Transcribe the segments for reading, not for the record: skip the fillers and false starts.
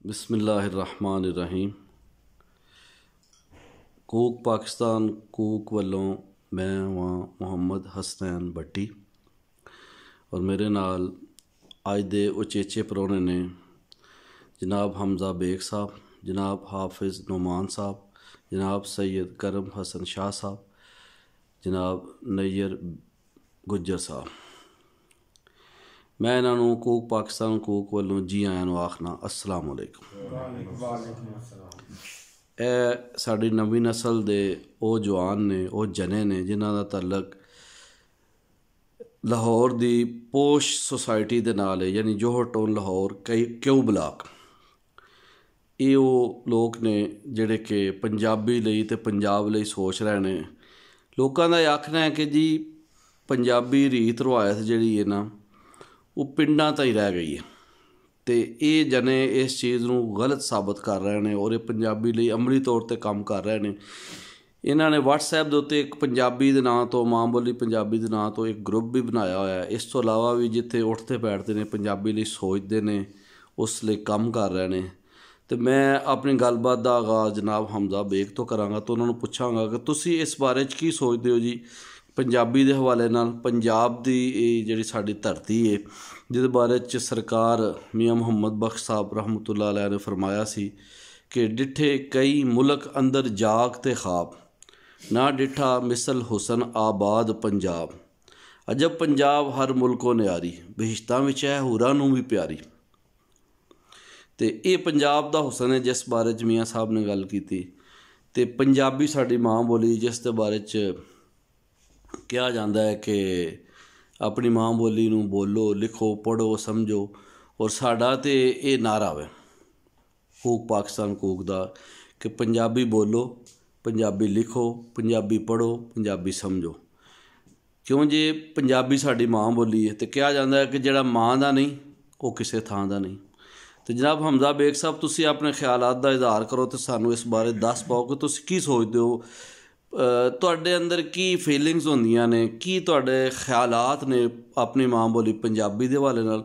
बिस्मिल्लाहिर्रहमानिर्रहीम। कूक पाकिस्तान कूक वालों मैं वहाँ मुहम्मद हसनैन भट्टी और मेरे नाल अज दे उचेचे परौने ने जनाब हमजा बेग साहब, जनाब हाफिज़ नुमान साहब, जनाब सैयद करम हसन शाह साहब, जनाब नैयर गुज्जर साहब। मैं इन्हों कूक पाकिस्तान कूक वालों जी आया नूं आखना अस्सलाम वालेकुम। ਇਹ ਸਾਡੀ नवी नस्ल ਦੇ ਉਹ जवान ने ਉਹ जने ने जिन्हां दा तल्लक लाहौर ਦੀ पोश सोसाइटी ਦੇ ਨਾਲ है, यानी जोहर टाउन लाहौर क्यू ब्लाक। ਇਹ ਉਹ ਲੋਕ ने ਜਿਹੜੇ कि पंजाबी ਲਈ ਤੇ पंजाब ਲਈ सोच रहे ने। ਲੋਕਾਂ ਦਾ ਆਖਣਾ है कि जी पंजाबी रीत रवायत ਜਿਹੜੀ है ना ਉਹ ਪਿੰਡਾਂ ਤਾਂ ਹੀ ਰਹਿ ਗਈ ਹੈ ਅਤੇ ਇਹ ਜਨੇ ਇਸ ਚੀਜ਼ ਨੂੰ ਗਲਤ ਸਾਬਤ ਕਰ ਰਹੇ ਨੇ ਔਰ ਇਹ ਪੰਜਾਬੀ ਲਈ ਅਮਲੀ ਤੌਰ 'ਤੇ ਕੰਮ ਕਰ ਰਹੇ ਨੇ। ਇਹਨਾਂ ਨੇ ਵਟਸਐਪ ਦੇ ਉੱਤੇ ਇੱਕ ਪੰਜਾਬੀ ਦੇ ਨਾਂ ਤੋਂ, ਮਾਂ ਬੋਲੀ ਪੰਜਾਬੀ ਦੇ ਨਾਂ ਤੋਂ ਇੱਕ ਗਰੁੱਪ ਵੀ ਬਣਾਇਆ ਹੋਇਆ। ਇਸ ਤੋਂ ਇਲਾਵਾ ਵੀ ਜਿੱਥੇ ਉੱਠਦੇ ਬੈਠਦੇ ਨੇ, ਪੰਜਾਬੀ ਲਈ ਸੋਚਦੇ ਨੇ, ਉਸ ਲਈ ਕੰਮ ਕਰ ਰਹੇ ਨੇ। ਅਤੇ ਮੈਂ ਆਪਣੀ ਗੱਲਬਾਤ ਦਾ ਆਗਾਜ਼ ਜਨਾਬ ਹਮਜ਼ਾ ਬੇਗ ਤੋਂ ਕਰਾਂਗਾ ਤਾਂ ਉਹਨਾਂ ਨੂੰ ਪੁੱਛਾਂਗਾ ਕਿ ਤੁਸੀਂ ਇਸ ਬਾਰੇ 'ਚ ਕੀ ਸੋਚਦੇ ਹੋ ਜੀ पंजाबी के हवाले नाल। पंजाब की जी साड़ी धरती है जिस बारे सरकार मियाँ मुहम्मद बख्श साहब रहमतुल्लाह अलैह ने फरमाया सी कि डिठे कई मुल्क अंदर जाग ते ख्वाब ना डिठा मिसल हुसन आबाद पंजाब। अजब पंजाब हर मुल्कों न्यारी बहिश्तां विच है हूरां नूं भी प्यारी। तो ये पंजाब का हुसन है जिस बारे मियाँ साहब ने गल की। तो पंजाबी साड़ी माँ बोली जिस दे बारे ਕਿਹਾ ਜਾਂਦਾ ਹੈ ਕਿ ਆਪਣੀ ਮਾਂ ਬੋਲੀ ਨੂੰ ਬੋਲੋ, ਲਿਖੋ, ਪੜ੍ਹੋ, ਸਮਝੋ। ਔਰ ਸਾਡਾ ਤਾਂ ਇਹ ਨਾਰਾ ਵੇ ਕੂਕ ਪਾਕਿਸਤਾਨ ਕੂਕ ਦਾ ਕਿ ਪੰਜਾਬੀ ਬੋਲੋ, ਪੰਜਾਬੀ ਲਿਖੋ, ਪੰਜਾਬੀ ਪੜ੍ਹੋ, ਪੰਜਾਬੀ ਸਮਝੋ। ਕਿਉਂ ਜੇ ਪੰਜਾਬੀ ਸਾਡੀ ਮਾਂ ਬੋਲੀ ਹੈ ਅਤੇ ਕਿਹਾ ਜਾਂਦਾ ਹੈ ਕਿ ਜਿਹੜਾ ਮਾਂ ਦਾ ਨਹੀਂ ਉਹ ਕਿਸੇ ਥਾਂ ਦਾ ਨਹੀਂ। ਅਤੇ ਜਨਾਬ ਹਮਜ਼ਾ ਬੇਗ ਸਾਹਿਬ ਤੁਸੀਂ ਆਪਣੇ ਖਿਆਲਾਤ ਦਾ ਇਜ਼ਹਾਰ ਕਰੋ ਅਤੇ ਸਾਨੂੰ ਇਸ ਬਾਰੇ ਦੱਸ ਪਾਓ ਕਿ ਤੁਸੀਂ ਕੀ ਸੋਚਦੇ ਹੋ, ਤੁਹਾਡੇ ਅੰਦਰ ਕੀ ਫੀਲਿੰਗਸ ਹੁੰਦੀਆਂ ਨੇ, ਕੀ ਤੁਹਾਡੇ ਖਿਆਲਾਤ ਨੇ ਆਪਣੀ ਮਾਂ ਬੋਲੀ ਪੰਜਾਬੀ ਦੇ ਹਵਾਲੇ ਨਾਲ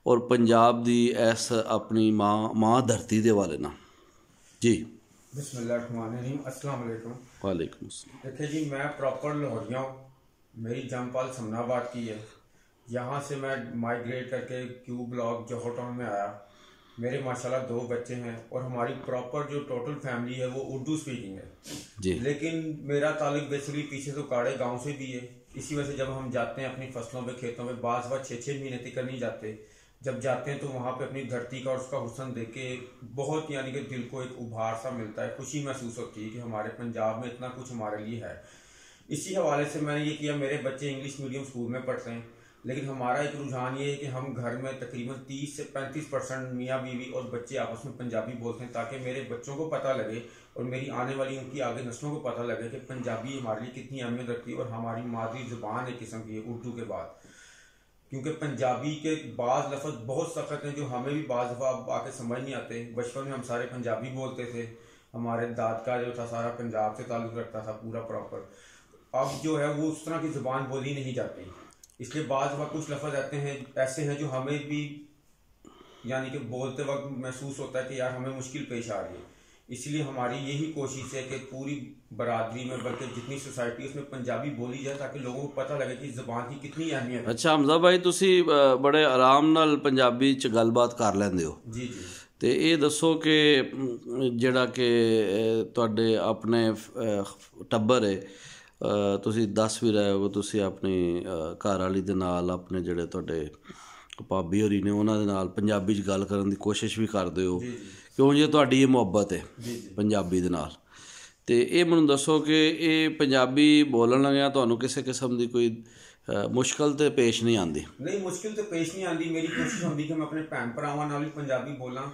ਔਰ ਪੰਜਾਬ ਦੀ ਇਸ ਆਪਣੀ ਮਾਂ ਧਰਤੀ ਦੇ ਹਵਾਲੇ ਨਾਲ जी। बिस्मिल्लाहिर्रहमानिर्रहीम, अस्सलाम वालेकुम। वालेकुम अस्सलाम। देखिए जी, मैं प्रॉपर लाहौरिया हूँ, मेरी जमपाल समनाबाद की है। यहाँ से मैं माइग्रेट करके क्यू ब्लॉक जोहर टाउन में आया। मेरे माशाल्लाह 2 बच्चे हैं और हमारी प्रॉपर जो टोटल फैमिली है वो उर्दू स्पीकिंग है जी। लेकिन मेरा ताल्लुक बेसिकली पीछे तो काड़े गांव से भी है। इसी वजह से जब हम जाते हैं अपनी फसलों पे, खेतों में, बाज़ 6-6 महीने तक नहीं जाते। जब जाते हैं तो वहाँ पे अपनी धरती का और उसका हुस्न देख के बहुत यानी कि दिल को एक उभार सा मिलता है, खुशी महसूस होती है कि हमारे पंजाब में इतना कुछ हमारे लिए है। इसी हवाले से मैंने ये किया। मेरे बच्चे इंग्लिश मीडियम स्कूल में पढ़ते हैं, लेकिन हमारा एक रुझान ये है कि हम घर में तकरीबन 30 से 35% मियाँ बीवी और बच्चे आपस में पंजाबी बोलते हैं, ताकि मेरे बच्चों को पता लगे और मेरी आने वाली उनकी आगे नस्लों को पता लगे कि पंजाबी हमारे लिए कितनी अहमियत रखती है और हमारी मादरी ज़ुबान एक किस्म की है उर्दू के बाद। क्योंकि पंजाबी के बाज़ लफ्ज़ बहुत सख्त हैं जो हमें भी बाज़ दफ़ा आके समझ नहीं आते। बचपन में हम सारे पंजाबी बोलते थे, हमारे दाद का जो था सारा पंजाब से ताल्लुक़ रखता था पूरा प्रॉपर। अब जो है वो उस तरह की ज़ुबान बोली नहीं जाती, इसलिए बाद में कुछ लफ्ज़ आते हैं ऐसे हैं जो हमें भी यानी कि बोलते वक्त महसूस होता है कि यार हमें मुश्किल पेश आ रही है। इसलिए हमारी यही कोशिश है कि पूरी बरादरी में बल्कि जितनी सोसाइटी उसमें पंजाबी बोली जाए ताकि लोगों को पता लगे कि ज़बान की कितनी अहमियत है। अच्छा हमजा भाई तुसी बड़े आराम नाल पंजाबी च गलबात कर लैंदे हो जी जी। तो ये दसो कि जिहड़ा कि तुहाडे अपने टब्बर है, ਤੁਸੀਂ ਦੱਸ ਵੀ ਰਹੇ ਹੋ ਤੁਸੀਂ ਆਪਣੀ ਘਰ ਵਾਲੀ ਦੇ ਨਾਲ ਆਪਣੇ ਜਿਹੜੇ ਤੁਹਾਡੇ ਭਾਬੀ ਹੋਰੀ ਨੇ ਉਹਨਾਂ ਦੇ ਨਾਲ ਪੰਜਾਬੀ 'ਚ ਗੱਲ ਕਰਨ ਦੀ ਕੋਸ਼ਿਸ਼ ਵੀ ਕਰਦੇ ਹੋ ਕਿਉਂ ਜੇ ਤੁਹਾਡੀ ਇਹ ਮੁਹੱਬਤ ਹੈ ਪੰਜਾਬੀ ਦੇ ਨਾਲ। ਅਤੇ ਇਹ ਮੈਨੂੰ ਦੱਸੋ ਕਿ ਇਹ ਪੰਜਾਬੀ ਬੋਲਣ ਲੱਗਿਆ ਤੁਹਾਨੂੰ ਕਿਸੇ ਕਿਸਮ ਦੀ ਕੋਈ ਮੁਸ਼ਕਿਲ ਤਾਂ ਪੇਸ਼ ਨਹੀਂ ਆਉਂਦੀ? नहीं, मुश्किल तो पेश नहीं आती। मेरी कोशिश होती कि मैं अपने भैन भरावां नाल भी पंजाबी बोलां,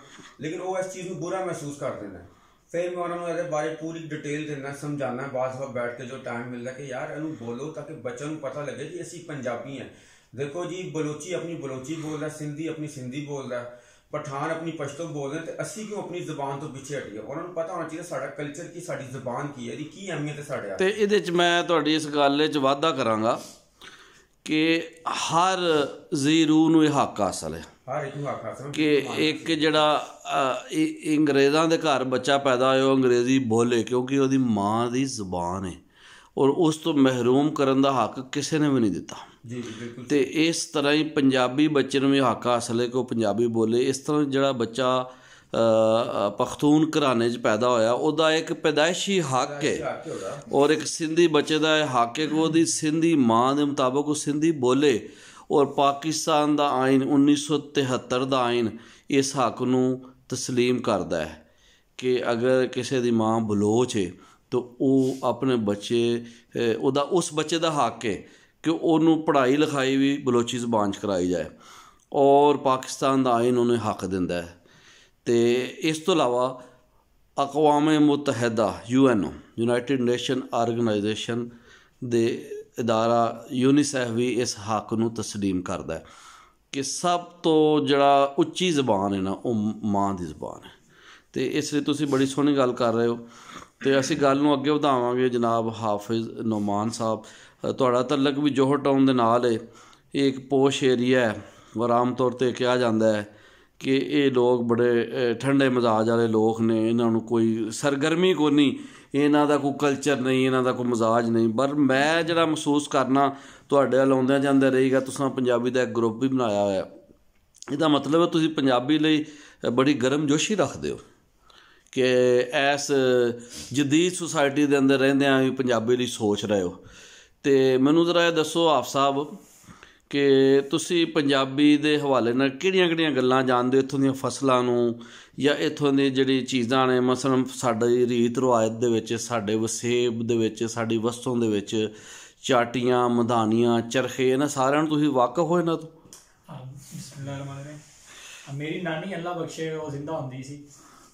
लेकिन वो इस चीज़ को बुरा महसूस कर देना। फिर मैं उन्होंने ये बारे पूरी डिटेल देना, समझाना, बाद में बैठ के जो टाइम मिलता है कि यार इनू बोलो ताकि बच्चों को पता लगे कि असी पंजाबी हैं। देखो जी, बलोची अपनी बलोची बोल रहा है, सिंधी अपनी सिंधी बोल रहा है, पठान अपनी पश्तो बोल रहे हैं, तो असी क्यों अपनी ज़बान तो पिछे हटी है? उन्होंने पता होना चाहिए साड़ा कल्चर की, साड़ी ज़बान की है, की अहमियत है साढ़े। तो ये मैं तुहाडी इस गल च वाधा करांगा कि हर जी रूह नूं हक हासल है, ਹਰ ਇੱਕ ਨੂੰ ਹੱਕ ਹਾਸਲ ਕਿ ਇੱਕ ਜਿਹੜਾ ਅੰਗਰੇਜ਼ਾਂ ਦੇ ਘਰ ਬੱਚਾ ਪੈਦਾ ਹੋਇਆ ਉਹ ਅੰਗਰੇਜ਼ੀ ਬੋਲੇ, ਕਿਉਂਕਿ ਉਹਦੀ ਮਾਂ ਦੀ ਜ਼ੁਬਾਨ ਹੈ, ਔਰ ਉਸ ਤੋਂ ਮਹਿਰੂਮ ਕਰਨ ਦਾ ਹੱਕ ਕਿਸੇ ਨੇ ਵੀ ਨਹੀਂ ਦਿੱਤਾ। ਜੀ ਬਿਲਕੁਲ। ਤੇ ਇਸ ਤਰ੍ਹਾਂ ਹੀ ਪੰਜਾਬੀ ਬੱਚੇ ਨੂੰ ਵੀ ਹੱਕ ਹਾਸਲ ਹੈ ਕਿ ਉਹ ਪੰਜਾਬੀ ਬੋਲੇ। ਇਸ ਤਰ੍ਹਾਂ ਜਿਹੜਾ ਬੱਚਾ ਪਖਤੂਨ ਘਰਾਣੇ 'ਚ ਪੈਦਾ ਹੋਇਆ ਉਹਦਾ ਇੱਕ ਪੈਦਾਇਸ਼ੀ ਹੱਕ ਹੈ, ਔਰ ਇੱਕ ਸਿੰਧੀ ਬੱਚੇ ਦਾ ਇਹ ਹੱਕ ਹੈ ਕਿ ਉਹਦੀ ਸਿੰਧੀ ਮਾਂ ਦੇ ਮੁਤਾਬਕ ਉਹ ਸਿੰਧੀ ਬੋਲੇ। ਔਰ ਪਾਕਿਸਤਾਨ ਦਾ ਆਇਨ 1973 ਦਾ ਆਇਨ ਇਸ ਹੱਕ ਨੂੰ ਤਸਲੀਮ ਕਰਦਾ ਹੈ ਕਿ ਅਗਰ ਕਿਸੇ ਦੀ ਮਾਂ ਬਲੋਚ ਹੈ ਤਾਂ ਉਹ ਆਪਣੇ ਬੱਚੇ ਉਹਦਾ ਉਸ ਬੱਚੇ ਦਾ ਹੱਕ ਹੈ ਕਿ ਉਹਨੂੰ ਪੜ੍ਹਾਈ ਲਿਖਾਈ ਵੀ ਬਲੋਚੀ ਜ਼ੁਬਾਨ 'ਚ ਕਰਾਈ ਜਾਏ, ਔਰ ਪਾਕਿਸਤਾਨ ਦਾ ਆਇਨ ਉਹਨੂੰ ਹੱਕ ਦਿੰਦਾ ਹੈ। ਅਤੇ ਇਸ ਤੋਂ ਇਲਾਵਾ ਅਕਵਾਮ ਮੁਤਹਿਦਾ UNO ਯੂਨਾਈਟਿਡ ਨੇਸ਼ਨ ਆਰਗਨਾਈਜੇਸ਼ਨ ਦੇ ਅਦਾਰਾ ਯੂਨੀਸੈਫ ਵੀ ਇਸ ਹੱਕ ਨੂੰ ਤਸਲੀਮ ਕਰਦਾ ਹੈ ਕਿ ਸਭ ਤੋਂ ਜਿਹੜਾ ਉੱਚੀ ਜ਼ਬਾਨ ਹੈ ਨਾ ਉਹ ਮਾਂ ਦੀ ਜ਼ਬਾਨ ਹੈ। ਅਤੇ ਇਸ ਲਈ ਤੁਸੀਂ ਬੜੀ ਸੋਹਣੀ ਗੱਲ ਕਰ ਰਹੇ ਹੋ ਅਤੇ ਅਸੀਂ ਗੱਲ ਨੂੰ ਅੱਗੇ ਵਧਾਵਾਂਗੇ। ਜਨਾਬ ਹਾਫਿਜ਼ ਨੁਮਾਨ ਸਾਹਿਬ, ਤੁਹਾਡਾ ਤਲਕ ਵੀ ਜੋਹਰ ਟਾਊਨ ਦੇ ਨਾਲ ਹੈ। ਇਹ ਇੱਕ ਪੋਸ਼ ਏਰੀਆ ਹੈ ਔਰ ਆਮ ਤੌਰ 'ਤੇ ਕਿਹਾ ਜਾਂਦਾ ਹੈ ਕਿ ਇਹ ਲੋਕ ਬੜੇ ਠੰਡੇ ਮਿਜ਼ਾਜ ਵਾਲੇ ਲੋਕ ਨੇ, ਇਹਨਾਂ ਨੂੰ ਕੋਈ ਸਰਗਰਮੀ ਕੋਈ ਨਹੀਂ, ਇਹਨਾਂ ਦਾ ਕੋਈ ਕਲਚਰ ਨਹੀਂ, ਇਹਨਾਂ ਦਾ ਕੋਈ ਮਜ਼ਾਜ ਨਹੀਂ। ਪਰ ਮੈਂ ਜਿਹੜਾ ਮਹਿਸੂਸ ਕਰਨਾ ਤੁਹਾਡੇ ਵੱਲ ਆਉਂਦਿਆਂ ਜਾਂਦੇ ਰਹੇਗਾ, ਤੁਸੀਂ ਪੰਜਾਬੀ ਦਾ ਇੱਕ ਗਰੁੱਪ ਵੀ ਬਣਾਇਆ ਹੋਇਆ, ਇਹਦਾ ਮਤਲਬ ਹੈ ਤੁਸੀਂ ਪੰਜਾਬੀ ਲਈ ਬੜੀ ਗਰਮਜੋਸ਼ੀ ਰੱਖਦੇ ਹੋ ਕਿ ਇਸ ਜਦੀਦ ਸੁਸਾਇਟੀ ਦੇ ਅੰਦਰ ਰਹਿੰਦਿਆਂ ਵੀ ਪੰਜਾਬੀ ਲਈ ਸੋਚ ਰਹੇ ਹੋ। ਅਤੇ ਮੈਨੂੰ ਜ਼ਰਾ ਇਹ ਦੱਸੋ ਆਫ ਸਾਹਿਬ ਕਿ ਤੁਸੀਂ ਪੰਜਾਬੀ ਦੇ ਹਵਾਲੇ ਨਾਲ ਕਿਹੜੀਆਂ ਕਿਹੜੀਆਂ ਗੱਲਾਂ ਜਾਣਦੇ ਹੋ, ਇੱਥੋਂ ਦੀਆਂ ਫਸਲਾਂ ਨੂੰ ਜਾਂ ਇੱਥੋਂ ਦੀ ਜਿਹੜੀ ਚੀਜ਼ਾਂ ਨੇ, ਮਸਲਨ ਸਾਡੀ ਰੀਤ ਰਿਵਾਇਤ ਦੇ ਵਿੱਚ, ਸਾਡੇ ਵਸੇਬ ਦੇ ਵਿੱਚ, ਸਾਡੀ ਵਸਤੋਂ ਦੇ ਵਿੱਚ ਚਾਟੀਆਂ, ਮਧਾਨੀਆਂ, ਚਰਖੇ, ਇਹਨਾਂ ਸਾਰਿਆਂ ਨੂੰ ਤੁਸੀਂ ਵਾਕਫ ਹੋ ਇਹਨਾਂ ਤੋਂ? ਮੇਰੀ ਨਾਨੀ ਅੱਲਾ ਬਖਸ਼ੇ ਉਹ ਜ਼ਿੰਦਾ ਹੁੰਦੀ ਸੀ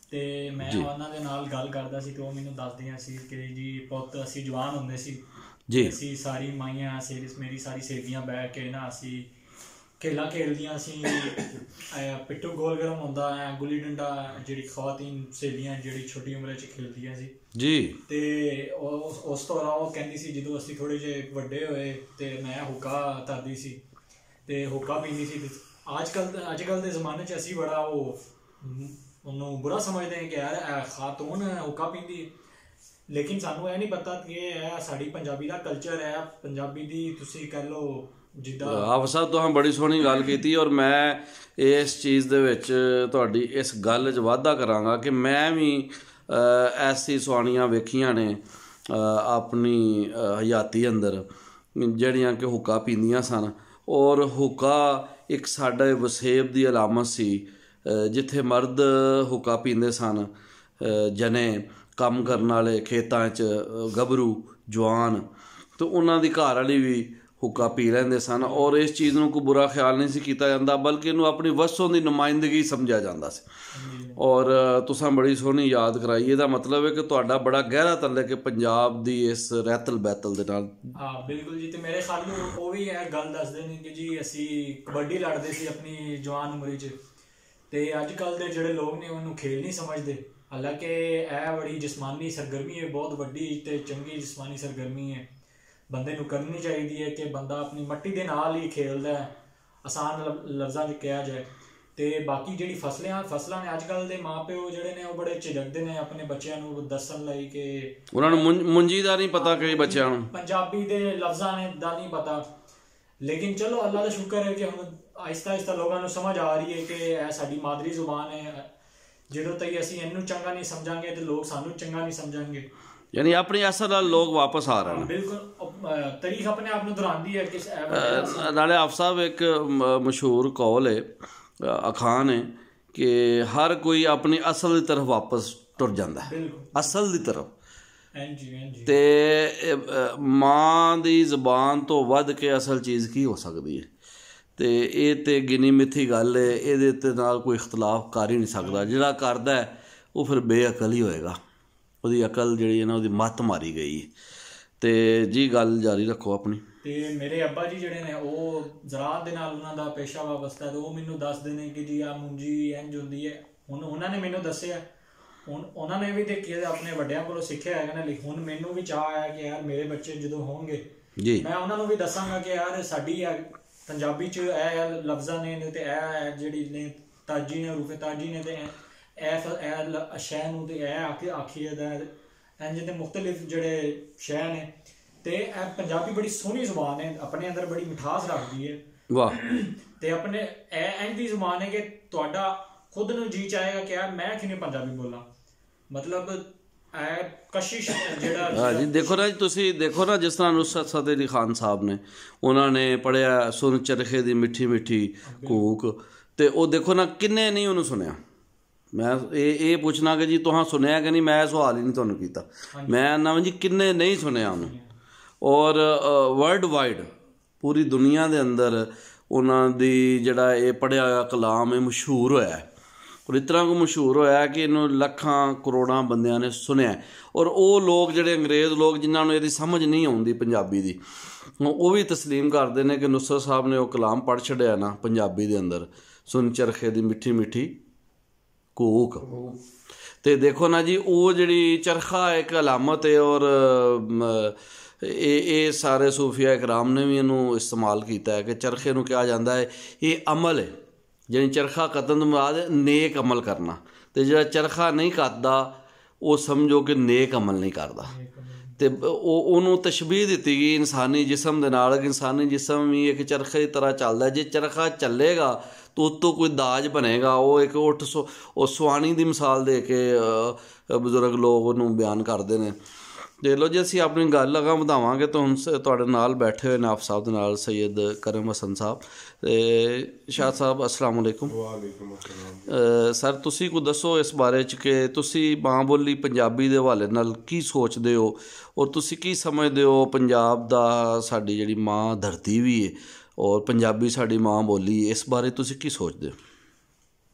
ਅਤੇ ਮੈਂ ਉਹਨਾਂ ਦੇ ਨਾਲ ਗੱਲ ਕਰਦਾ ਸੀ ਅਤੇ ਉਹ ਮੈਨੂੰ ਦੱਸਦੀਆਂ ਸੀ ਕਿ ਜੀ ਪੁੱਤ ਅਸੀਂ ਜਵਾਨ ਹੁੰਦੇ ਸੀ ਜੀ, ਅਸੀਂ ਸਾਰੀ ਮਾਈਆਂ ਮੇਰੀ ਸਾਰੀ ਸਹੇਲੀਆਂ ਬਹਿ ਕੇ ਨਾ ਅਸੀਂ ਖੇਲਾਂ ਖੇਡਦੀਆਂ ਸੀ। ਪਿੱਠੂ ਗੋਲ ਗਰਮ ਹੁੰਦਾ ਹੈ, ਗੁੱਲੀ ਡੰਡਾ ਜਿਹੜੀ ਖਵਾਤੀਨ ਸਹੇਲੀਆਂ ਜਿਹੜੀ ਛੋਟੀ ਉਮਰ 'ਚ ਖੇਡਦੀਆਂ ਸੀ ਜੀ। ਅਤੇ ਉਸ ਤੋਂ ਇਲਾਵਾ ਉਹ ਕਹਿੰਦੀ ਸੀ ਜਦੋਂ ਅਸੀਂ ਥੋੜ੍ਹੇ ਜਿਹੇ ਵੱਡੇ ਹੋਏ ਅਤੇ ਮੈਂ ਹੁੱਕਾ ਧਰਦੀ ਸੀ ਅਤੇ ਹੁੱਕਾ ਪੀਂਦੀ ਸੀ। ਅੱਜ ਕੱਲ੍ਹ ਦੇ ਜ਼ਮਾਨੇ 'ਚ ਅਸੀਂ ਬੜਾ ਉਹਨੂੰ ਬੁਰਾ ਸਮਝਦੇ ਹਾਂ ਕਿ ਯਾਰ ਖਾਤੂਨ ਹੁੱਕਾ ਪੀਂਦੀ, ਲੇਕਿਨ ਸਾਨੂੰ ਇਹ ਨਹੀਂ ਪਤਾ ਕਿ ਇਹ ਸਾਡੀ ਪੰਜਾਬੀ ਦਾ ਕਲਚਰ ਹੈ, ਪੰਜਾਬੀ ਦੀ ਤੁਸੀਂ ਕਹਿ ਲਓ ਜਿੱਦਾਂ। ਆਪ ਸਾਹਿਬ ਤੁਸੀਂ ਬੜੀ ਸੋਹਣੀ ਗੱਲ ਕੀਤੀ, ਔਰ ਮੈਂ ਇਸ ਚੀਜ਼ ਦੇ ਵਿੱਚ ਤੁਹਾਡੀ ਇਸ ਗੱਲ 'ਚ ਵਾਧਾ ਕਰਾਂਗਾ ਕਿ ਮੈਂ ਵੀ ਐਸੀ ਸੁਆਣੀਆਂ ਵੇਖੀਆਂ ਨੇ ਆਪਣੀ ਹਯਾਤੀ ਅੰਦਰ ਜਿਹੜੀਆਂ ਕਿ ਹੁੱਕਾ ਪੀਂਦੀਆਂ ਸਨ, ਔਰ ਹੁੱਕਾ ਇੱਕ ਸਾਡੇ ਵਸੇਬ ਦੀ ਅਲਾਮਤ ਸੀ। ਜਿੱਥੇ ਮਰਦ ਹੁੱਕਾ ਪੀਂਦੇ ਸਨ, ਜਨੇ ਕੰਮ ਕਰਨ ਵਾਲੇ ਖੇਤਾਂ 'ਚ ਗੱਭਰੂ ਜਵਾਨ, ਅਤੇ ਉਹਨਾਂ ਦੀ ਘਰ ਵਾਲੀ ਵੀ ਹੁੱਕਾ ਪੀ ਲੈਂਦੇ ਸਨ, ਔਰ ਇਸ ਚੀਜ਼ ਨੂੰ ਕੋਈ ਬੁਰਾ ਖਿਆਲ ਨਹੀਂ ਸੀ ਕੀਤਾ ਜਾਂਦਾ, ਬਲਕਿ ਇਹਨੂੰ ਆਪਣੀ ਵਸੋਂ ਦੀ ਨੁਮਾਇੰਦਗੀ ਸਮਝਿਆ ਜਾਂਦਾ ਸੀ। ਔਰ ਤੁਸੀਂ ਬੜੀ ਸੋਹਣੀ ਯਾਦ ਕਰਾਈ, ਇਹਦਾ ਮਤਲਬ ਹੈ ਕਿ ਤੁਹਾਡਾ ਬੜਾ ਗਹਿਰਾ ਤਾਲੁਕ ਹੈ ਪੰਜਾਬ ਦੀ ਇਸ ਰਹਿਤਲ ਬਹਿਤਲ ਦੇ ਨਾਲ। ਹਾਂ ਬਿਲਕੁਲ ਜੀ। ਅਤੇ ਮੇਰੇ ਖਿਆਲ ਨੂੰ ਉਹ ਵੀ ਇਹ ਗੱਲ ਦੱਸਦੇ ਨੇ ਕਿ ਜੀ ਅਸੀਂ ਕਬੱਡੀ ਲੜਦੇ ਸੀ ਆਪਣੀ ਜਵਾਨ ਉਮਰ 'ਚ, ਅਤੇ ਅੱਜ ਕੱਲ੍ਹ ਦੇ ਜਿਹੜੇ ਲੋਕ ਨੇ ਉਹਨੂੰ ਖੇਲ ਨਹੀਂ ਸਮਝਦੇ। ਹਾਲਾਂਕਿ ਇਹ ਬੜੀ ਜਿਸਮਾਨੀ ਸਰਗਰਮੀ ਹੈ, ਬਹੁਤ ਵੱਡੀ ਅਤੇ ਚੰਗੀ ਜਿਸਮਾਨੀ ਸਰਗਰਮੀ ਹੈ, ਬੰਦੇ ਨੂੰ ਕਰਨੀ ਚਾਹੀਦੀ ਹੈ ਕਿ ਬੰਦਾ ਆਪਣੀ ਮਿੱਟੀ ਦੇ ਨਾਲ ਹੀ ਖੇਲਦਾ ਹੈ, ਆਸਾਨ ਲਫ਼ਜ਼ਾਂ 'ਚ ਕਿਹਾ ਜਾਏ। ਅਤੇ ਬਾਕੀ ਜਿਹੜੀ ਫਸਲਾਂ ਨੇ, ਅੱਜ ਕੱਲ੍ਹ ਦੇ ਮਾਂ ਪਿਓ ਜਿਹੜੇ ਨੇ ਉਹ ਬੜੇ ਝਿਜਕਦੇ ਨੇ ਆਪਣੇ ਬੱਚਿਆਂ ਨੂੰ ਦੱਸਣ ਲਈ ਕਿ ਉਹਨਾਂ ਨੂੰ ਮੁੰਜੀ ਦਾ ਨਹੀਂ ਪਤਾ, ਕਈ ਬੱਚਿਆਂ ਨੂੰ ਪੰਜਾਬੀ ਦੇ ਲਫ਼ਜ਼ਾਂ ਨੇ ਦਾ ਨਹੀਂ ਪਤਾ। ਲੇਕਿਨ ਚਲੋ ਅੱਲਾ ਦਾ ਸ਼ੁਕਰ ਹੈ ਕਿ ਹੁਣ ਆਹਿਸਤਾ ਆਹਿਸਤਾ ਲੋਕਾਂ ਨੂੰ ਸਮਝ ਆ ਰਹੀ ਹੈ ਕਿ ਇਹ ਸਾਡੀ ਮਾਦਰੀ ਜ਼ੁਬਾਨ ਹੈ, ਜਦੋਂ ਤੱਕ ਅਸੀਂ ਇਹਨੂੰ ਚੰਗਾ ਨਹੀਂ ਸਮਝਾਂਗੇ ਤੇ ਲੋਕ ਸਾਨੂੰ ਚੰਗਾ ਨਹੀਂ ਸਮਝਾਂਗੇ। ਯਾਨੀ ਆਪਣੀ ਅਸਲ ਨਾਲ ਲੋਕ ਵਾਪਸ ਆ ਰਹੇ ਨੇ। ਬਿਲਕੁਲ ਤਾਰੀਖ ਆਪਣੇ ਆਪ ਨੂੰ ਦੁਹਰਾਉਂਦੀ ਹੈ ਕਿ ਨਾਲੇ ਆਪ ਸਾਹਿਬ ਇੱਕ ਮਸ਼ਹੂਰ ਕੌਲ ਹੈ, ਅਖਾਣ ਹੈ ਕਿ ਹਰ ਕੋਈ ਆਪਣੀ ਅਸਲ ਦੀ ਤਰਫ ਵਾਪਸ ਟੁਰ ਜਾਂਦਾ ਹੈ, ਅਸਲ ਦੀ ਤਰਫ। ਅਤੇ ਮਾਂ ਦੀ ਜ਼ੁਬਾਨ ਤੋਂ ਵੱਧ ਕੇ ਅਸਲ ਚੀਜ਼ ਕੀ ਹੋ ਸਕਦੀ ਹੈ? ਅਤੇ ਇਹ ਤਾਂ ਗਿਣੀ ਮਿੱਥੀ ਗੱਲ ਹੈ, ਇਹਦੇ ਤੇ ਨਾਲ ਕੋਈ ਇਖਤਲਾਫ ਕਰ ਹੀ ਨਹੀਂ ਸਕਦਾ। ਜਿਹੜਾ ਕਰਦਾ ਉਹ ਫਿਰ ਬੇਅਕਲ ਹੀ ਹੋਏਗਾ, ਉਹਦੀ ਅਕਲ ਜਿਹੜੀ ਹੈ ਨਾ ਉਹਦੀ ਮੱਤ ਮਾਰੀ ਗਈ। ਅਤੇ ਜੀ ਗੱਲ ਜਾਰੀ ਰੱਖੋ ਆਪਣੀ। ਅਤੇ ਮੇਰੇ ਅੱਬਾ ਜੀ ਜਿਹੜੇ ਨੇ ਉਹ ਜ਼ਰਾਅਤ ਦੇ ਨਾਲ ਉਹਨਾਂ ਦਾ ਪੇਸ਼ਾ ਵਾਬਸਤਾ, ਅਤੇ ਉਹ ਮੈਨੂੰ ਦੱਸਦੇ ਨੇ ਕਿ ਜੀ ਆਹ ਮੁੰਜੀ ਇੰਝ ਹੁੰਦੀ ਹੈ। ਹੁਣ ਉਹਨਾਂ ਨੇ ਮੈਨੂੰ ਦੱਸਿਆ, ਹੁਣ ਉਹਨਾਂ ਨੇ ਵੀ ਦੇਖੀ ਆਪਣੇ ਵੱਡਿਆਂ ਕੋਲੋਂ ਸਿੱਖਿਆ ਹੈਗਾ ਨਾ। ਹੁਣ ਮੈਨੂੰ ਵੀ ਚਾਅ ਆਇਆ ਕਿ ਯਾਰ ਮੇਰੇ ਬੱਚੇ ਜਦੋਂ ਹੋਣਗੇ ਜੀ ਮੈਂ ਉਹਨਾਂ ਨੂੰ ਵੀ ਦੱਸਾਂਗਾ ਕਿ ਯਾਰ ਸਾਡੀ ਪੰਜਾਬੀ 'ਚ ਇਹ ਲਫ਼ਜ਼ਾਂ ਨੇ ਤੇ ਇਹ ਜਿਹੜੀ ਨੇ ਤਾਜੀ ਨੇ ਰੂਫੇ ਤਾਜੀ ਨੇ ਤੇ ਇਹ ਸ਼ੈ ਨੂੰ ਤੇ ਇਹ ਆਖੀਏ ਦਾ ਇੰਝ ਦੇ ਮੁਖਤਲਿਫ ਜਿਹੜੇ ਸ਼ੈ ਨੇ। ਤੇ ਇਹ ਪੰਜਾਬੀ ਬੜੀ ਸੋਹਣੀ ਜ਼ੁਬਾਨ ਹੈ, ਆਪਣੇ ਅੰਦਰ ਬੜੀ ਮਿਠਾਸ ਰੱਖਦੀ ਹੈ। ਵਾਹ। ਤੇ ਆਪਣੇ ਇਹ ਇੰਝ ਦੀ ਜ਼ੁਬਾਨ ਹੈ ਕਿ ਤੁਹਾਡਾ ਖੁਦ ਨੂੰ ਜੀ ਚਾਹੇਗਾ ਕਿ ਮੈਂ ਕਿਵੇਂ ਪੰਜਾਬੀ ਬੋਲਾਂ। ਮਤਲਬ ਇਹ ਕਸ਼ਿਸ਼ ਜਿਹੜਾ ਹਾਂ ਜੀ, ਦੇਖੋ ਨਾ ਜੀ, ਤੁਸੀਂ ਦੇਖੋ ਨਾ ਜਿਸ ਤਰ੍ਹਾਂ ਨੁਸਰਤ ਫਤਿਹ ਅਲੀ ਖਾਨ ਸਾਹਿਬ ਨੇ, ਉਹਨਾਂ ਨੇ ਪੜ੍ਹਿਆ ਸੁਣ ਚਰਖੇ ਦੀ ਮਿੱਠੀ ਮਿੱਠੀ ਕੂਕ, ਤੇ ਉਹ ਦੇਖੋ ਨਾ ਕਿੰਨੇ ਨਹੀਂ ਉਹਨੂੰ ਸੁਣਿਆ। ਮੈਂ ਇਹ ਪੁੱਛਣਾ ਕਿ ਜੀ ਤੁਹਾਂ ਸੁਣਿਆ ਕਿ ਨਹੀਂ, ਮੈਂ ਸਵਾਲ ਹੀ ਨਹੀਂ ਤੁਹਾਨੂੰ ਕੀਤਾ। ਮੈਂ ਨਾ ਜੀ ਕਿੰਨੇ ਨਹੀਂ ਸੁਣਿਆ ਉਹਨੂੰ। ਔਰ ਵਰਲਡ ਵਾਈਡ ਪੂਰੀ ਦੁਨੀਆ ਦੇ ਅੰਦਰ ਉਹਨਾਂ ਦੀ ਜਿਹੜਾ ਇਹ ਪੜ੍ਹਿਆ ਹੋਇਆ ਕਲਾਮ ਇਹ ਮਸ਼ਹੂਰ ਹੋਇਆ, ਔਰ ਇਸ ਤਰ੍ਹਾਂ ਕੋ ਮਸ਼ਹੂਰ ਹੋਇਆ ਕਿ ਇਹਨੂੰ ਲੱਖਾਂ ਕਰੋੜਾਂ ਬੰਦਿਆਂ ਨੇ ਸੁਣਿਆ। ਔਰ ਉਹ ਲੋਕ ਜਿਹੜੇ ਅੰਗਰੇਜ਼ ਲੋਕ ਜਿਨ੍ਹਾਂ ਨੂੰ ਇਹਦੀ ਸਮਝ ਨਹੀਂ ਆਉਂਦੀ ਪੰਜਾਬੀ ਦੀ, ਉਹ ਵੀ ਤਸਲੀਮ ਕਰਦੇ ਨੇ ਕਿ ਨੁਸਰਤ ਸਾਹਿਬ ਨੇ ਉਹ ਕਲਾਮ ਪੜ੍ਹ ਛੱਡਿਆ ਨਾ ਪੰਜਾਬੀ ਦੇ ਅੰਦਰ, ਸੁਣ ਚਰਖੇ ਦੀ ਮਿੱਠੀ ਮਿੱਠੀ ਕੂਕ। ਤੇ ਦੇਖੋ ਨਾ ਜੀ, ਉਹ ਜਿਹੜੀ ਚਰਖਾ ਇੱਕ ਅਲਾਮਤ ਹੈ, ਔਰ ਇਹ ਸਾਰੇ ਸੂਫੀਆ ਇਕਰਾਮ ਨੇ ਵੀ ਇਹਨੂੰ ਇਸਤੇਮਾਲ ਕੀਤਾ ਹੈ ਕਿ ਚਰਖੇ ਨੂੰ ਕਿਹਾ ਜਾਂਦਾ ਹੈ ਇਹ ਅਮਲ ਹੈ। ਜਾਣੀ ਚਰਖਾ ਕੱਤਣ ਤੋਂ ਬਾਅਦ ਨੇਕ ਅਮਲ ਕਰਨਾ, ਤੇ ਜਿਹੜਾ ਚਰਖਾ ਨਹੀਂ ਕੱਤਦਾ ਉਹ ਸਮਝੋ ਕਿ ਨੇਕ ਅਮਲ ਨਹੀਂ ਕਰਦਾ। ਤੇ ਉਹਨੂੰ ਤਸ਼ਬੀਹ ਦਿੱਤੀ ਗਈ ਇਨਸਾਨੀ ਜਿਸਮ ਦੇ ਨਾਲ ਕਿ ਇਨਸਾਨੀ ਜਿਸਮ ਵੀ ਇੱਕ ਚਰਖੇ ਦੀ ਤਰ੍ਹਾਂ ਚੱਲਦਾ। ਜੇ ਚਰਖਾ ਚੱਲੇਗਾ ਤਾਂ ਉੱਤੋਂ ਕੋਈ ਦਾਜ ਬਣੇਗਾ। ਉਹ ਇੱਕ ਉਹ ਸੁਆਣੀ ਦੀ ਮਿਸਾਲ ਦੇ ਕੇ ਬਜ਼ੁਰਗ ਲੋਕ ਉਹਨੂੰ ਬਿਆਨ ਕਰਦੇ ਨੇ। ਦੇਖ ਲਓ ਜੀ, ਅਸੀਂ ਆਪਣੀ ਗੱਲ ਅਗਾਂਹ ਵਧਾਵਾਂਗੇ ਤਾਂ ਹੁਣ ਤੁਹਾਡੇ ਨਾਲ ਬੈਠੇ ਹੋਏ ਨੇ ਆਪ ਸਾਹਿਬ ਦੇ ਨਾਲ ਸੈਯਦ ਕਰਮ ਹਸਨ ਸਾਹਿਬ ਤੇ ਸ਼ਾਹ ਸਾਹਿਬ। ਅਸਲਾਮ ਵਾਲੇਕੁਮ। ਵਾਲੇਕੁਮ ਅਸਲਾਮ। ਸਰ, ਤੁਸੀਂ ਕੁਝ ਦੱਸੋ ਇਸ ਬਾਰੇ 'ਚ ਕਿ ਤੁਸੀਂ ਮਾਂ ਬੋਲੀ ਪੰਜਾਬੀ ਦੇ ਹਵਾਲੇ ਨਾਲ ਕੀ ਸੋਚਦੇ ਹੋ, ਔਰ ਤੁਸੀਂ ਕੀ ਸਮਝਦੇ ਹੋ ਪੰਜਾਬ ਦਾ ਸਾਡੀ ਜਿਹੜੀ ਮਾਂ ਧਰਤੀ ਵੀ ਹੈ ਔਰ ਪੰਜਾਬੀ ਸਾਡੀ ਮਾਂ ਬੋਲੀ, ਇਸ ਬਾਰੇ ਤੁਸੀਂ ਕੀ ਸੋਚਦੇ ਹੋ?